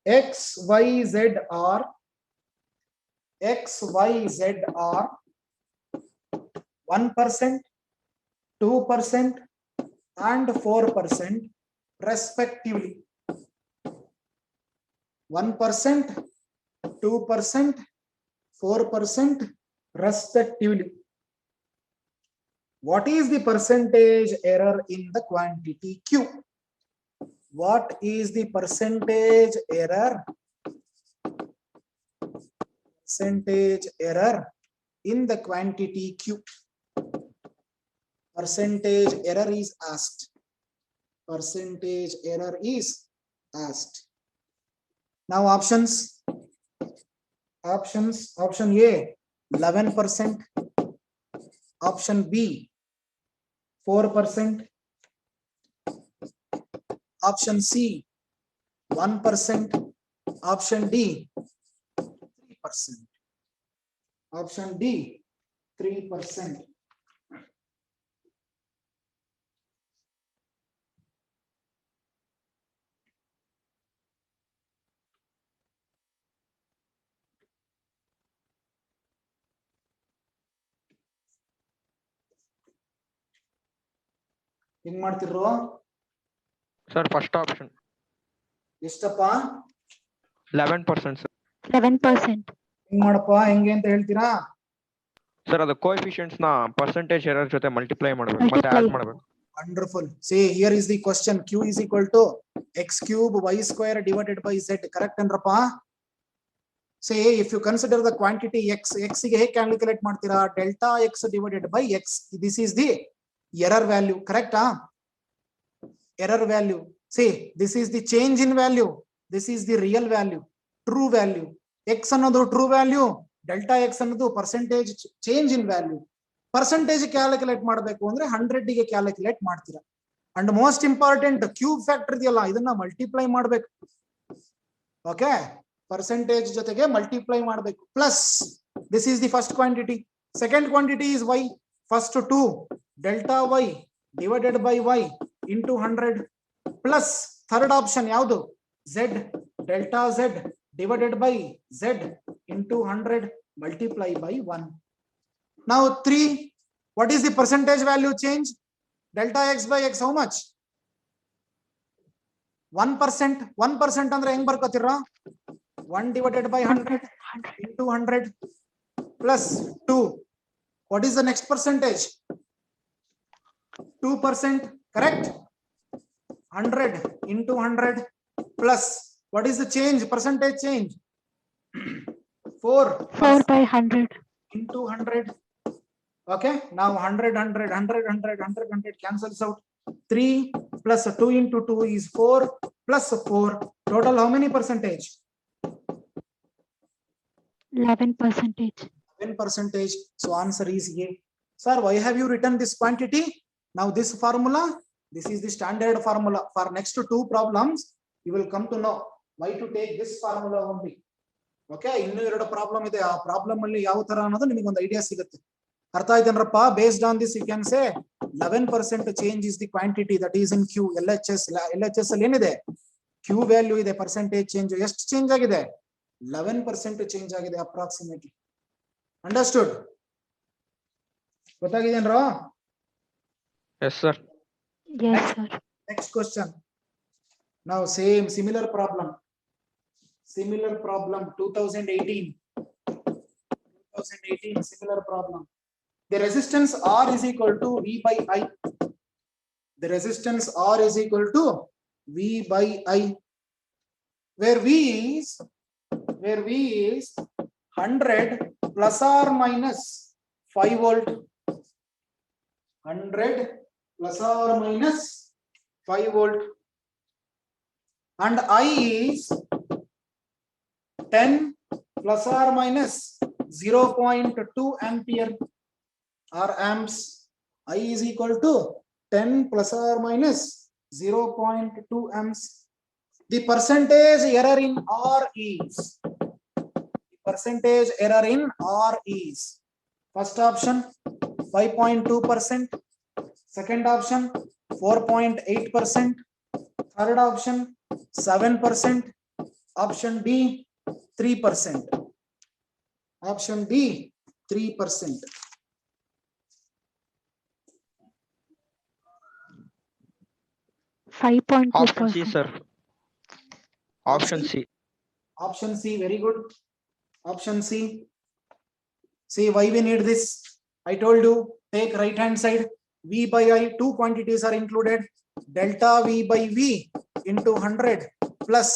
x, y, z are 1%, 2%, and 4% respectively. 1%, 2%, 4% respectively. What is the percentage error in the quantity Q? What is the percentage error? Percentage error in the quantity Q. Percentage error is asked. Percentage error is asked. Now options. Option A, 11%. Option B, 4%. Option C, 1%. Option D, 3%. Option D, 3%. ಹೆಂಗ್ ಮಾಡ್ತಿರೋ? Sir, first option. ಎಷ್ಟಪ್ಪ? 11%, sir. 11%. ಹೆಂಗ್ ಮಾಡಪ್ಪ? ಹೆಂಗೆ ಅಂತ ಹೇಳ್ತೀರಾ? Sir, ಅದು coefficients na percentage error ಜೊತೆ multiply ಮಾಡಬೇಕು ಮತ್ತೆ add ಮಾಡಬೇಕು. Wonderful. See, here is the question. Q is equal to x cube y square divided by z. Correct andrappa? Say, if you consider the quantity x ಗೆ ಹೇಗೆ calculate ಮಾಡ್ತೀರಾ? Delta x divided by x. This is the error value. Correct? Error value. See, this is the change in value. This is the real value. True value. X ಅನ್ನೋದು true value. Delta x ಅನ್ನೋದು percentage change in value. Percentage calculate ಮಾಡಬೇಕು ಅಂದ್ರೆ 100 ಗೆ calculate ಮಾಡ್ತೀರಾ. And most important cube factor ಇದೆಯಲ್ಲ ಇದನ್ನ multiply ಮಾಡಬೇಕು. Okay, percentage ಜೊತೆಗೆ ಮಲ್ಟಿಪ್ಲೈ ಮಾಡಬೇಕು. Plus this is the first quantity. Second quantity is y. First 2 delta y divided by y into 100 plus third option ಯಾವುದು? z delta z divided by z into 100 multiply by 1. Now 3, what is the percentage value change? Delta x by x how much? 1%. 1% ಅಂದ್ರೆ ಹೆಂಗ್ ಬರ್ಕೋತೀರಾ? 1 divided by 100 into 100 plus 2. What is the next percentage? 2%. Correct? 100 into 100 plus what is the change? Percentage change? 4 by 100 into 100. Okay, now 100 cancels out. 3 plus 2 into 2 is 4 plus 4. Total how many percentage? 11%. 11%. So answer is A. Sir, why have you written this quantity? Now this formula, this is the standard formula. For next 2 problems, you will come to know why to take this formula only. Okay, ಇನ್ನೂ ಎರಡು problem ಇದೆ. ಆ problem ಅಲ್ಲಿ ಯಾವ ತರ ಅನ್ನೋದು ನಿಮಗೆ ಒಂದು ಐಡಿಯಾ ಸಿಗುತ್ತೆ. ಅರ್ಥ ಆಯ್ತೇನ್ರಪ್ಪ? Based on this you can say 11% change is the quantity that is in Q. LHS ಅಲ್ಲಿ ಏನಿದೆ? ಕ್ಯೂ ವ್ಯಾಲ್ಯೂ ಇದೆ. ಪರ್ಸೆಂಟೇಜ್ ಚೇಂಜ್ ಎಷ್ಟು ಚೇಂಜ್ ಆಗಿದೆ? 11% ಚೇಂಜ್ ಆಗಿದೆ ಅಪ್ರಾಕ್ಸಿಮೇಟ್ಲಿ. ಅಂಡರ್ಸ್ಟುಡ್? ಗೊತ್ತಾಗಿದೇನ್ರೋ? Yes, sir. Yes, sir. Next question. Now similar problem 2018 similar problem. The resistance R is equal to V by I. The resistance R is equal to V by I, where V is 100 plus or minus 5 volt. 100 plus or minus 5 volt, and I is 10 plus or minus 0.2 ampere. R amps, I is equal to 10 plus or minus 0.2 amps. The percentage error in R is, percentage error in R is, first option 5.2%, second option 4.8%, third option 7%, option D 3%, option D 3%. Option C, 5.2%. sir. Option C. Option C, very good. Option C. See why we need this. I told you, take right hand side. V by I, two quantities are included. Delta V by V into 100 plus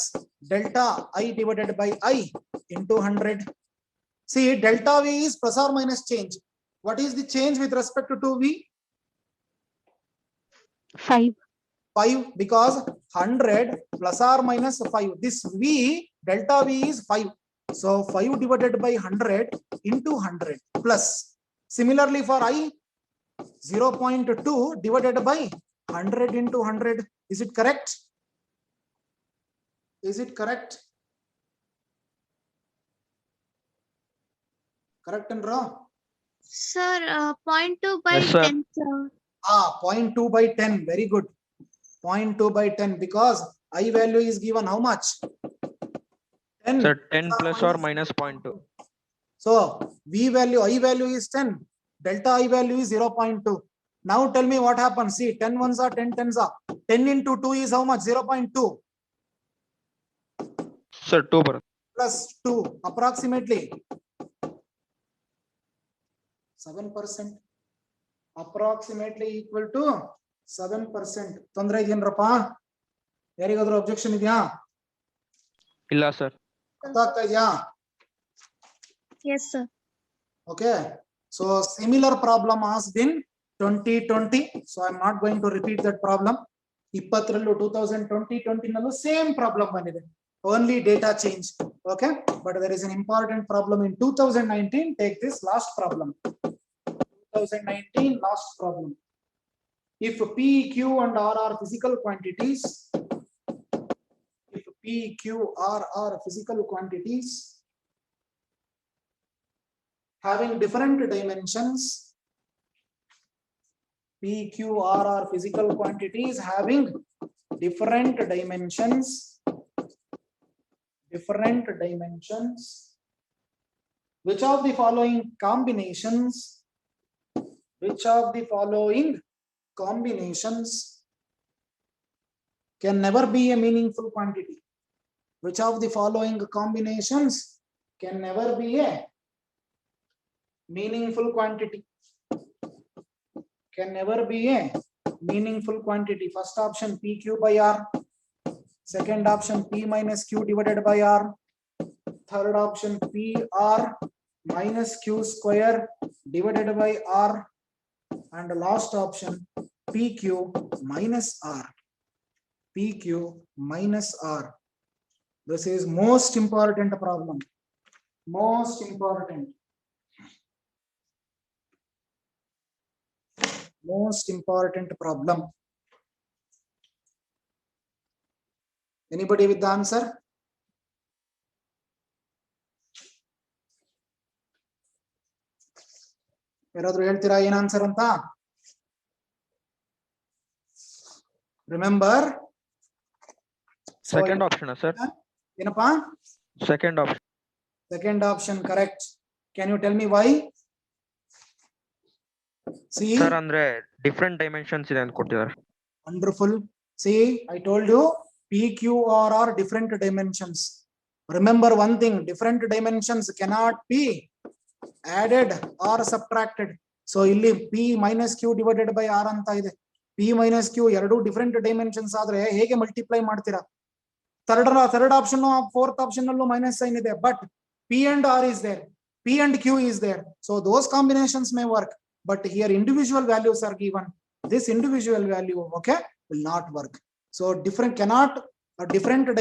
delta I divided by I into 100. See, delta V is plus or minus change. What is the change with respect to 2V? 5. 5, because 100 plus or minus 5. This V, delta V is 5. So 5 divided by 100 into 100 plus. Similarly for I, 0.2 divided by 100 into 100. Is it correct? Is it correct? Correct and wrong? Sir, 0.2 by Yes, sir. 10, sir. 0.2 by 10. Very good. 0.2 by 10, because I value is given how much? 10. Sir, 10 plus or minus 0.2. So V value, I value is 10. Delta I value is 0.2. Now tell me what happens. See, 10 ones are 10 tens are. 10 into 2 is how much? 0.2 Sir, 2%. plus 2, approximately 7%. Approximately equal to 7%. ತೊಂದ್ರೆ ಇದೆಯೇನ್ರಪ್ಪ? ಯಾರಿಗಾದ್ರೂ objection ಇದೆಯಾ? ಇಲ್ಲ sir. ಗೊತ್ತಾಗ್ತಾ ಇದೆಯಾ? Yes, sir. Okay. So similar problem asked in 2020. So I'm not going to repeat that problem. 2020 nallu same problem banide. Only data change. Okay. But there is an important problem in 2019. Take this last problem. 2019 last problem. If P, Q and R are physical quantities, if P, Q, R are physical quantities having different dimensions, P, Q, R are physical quantities having different dimensions, which of the following combinations can never be a meaningful quantity? Which of the following combinations can never be a meaningful quantity? Can never be a meaningful quantity. First option PQ by R. Second option P minus Q divided by R. Third option PR minus Q square divided by R. And the last option PQ minus R. PQ minus R. This is most important problem. Most important. Most important problem. Anybody with the answer? ಯಾರಾದ್ರೂ ಹೇಳ್ತೀರಾ ಏನ್ answer ಅಂತ? Remember? Second option, sir. ಏನಪ್ಪಾ? Second option. Second option correct. Can you tell me why? See? Sir, andre different dimensions ಇದೆ ಅಂತ ಕೊಟ್ಟಿದ್ದಾರೆ. Wonderful. See, I told you P, Q, R are different dimensions. Remember one thing, different dimensions cannot be added or subtracted. So illi P minus Q divided by R anta ide. P minus Q ಎರಡು different dimensions ಆದ್ರೆ ಹೇಗೆ multiply ಮಾಡ್ತೀರಾ? Third option, fourth option ನಲ್ಲೂ minus sign ಇದೆ, but P and R is there, P and Q is there. So those combinations may work, but here individual values are given. This individual value, okay, will not work. So different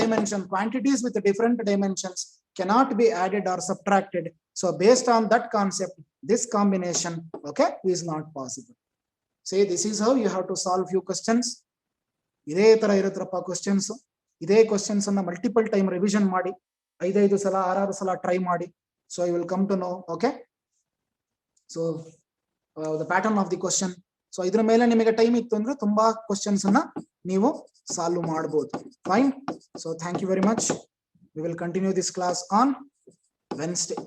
dimension quantities with different dimensions cannot be added or subtracted. So based on that concept, this combination, okay, is not possible. Say this is how you have to solve few questions. ಇದೇ ತರ ಇರುತ್ತಪ್ಪ questions. ಇದೇ questions ಅನ್ನ multiple time revision ಮಾಡಿ 5 ಸಲ 6 ಸಲ try ಮಾಡಿ. So you will come to know, okay. So the pattern of the question. So ಇದ್ರ ಮೇಲೆ ನಿಮಗೆ ಟೈಮ್ ಇತ್ತು ಅಂದ್ರೆ ತುಂಬಾ ಕ್ವಶನ್ಸ್ ಅನ್ನ ನೀವು ಸಾಲ್ವ್ ಮಾಡಬಹುದು. Fine. So thank you very much. We will continue this class on Wednesday.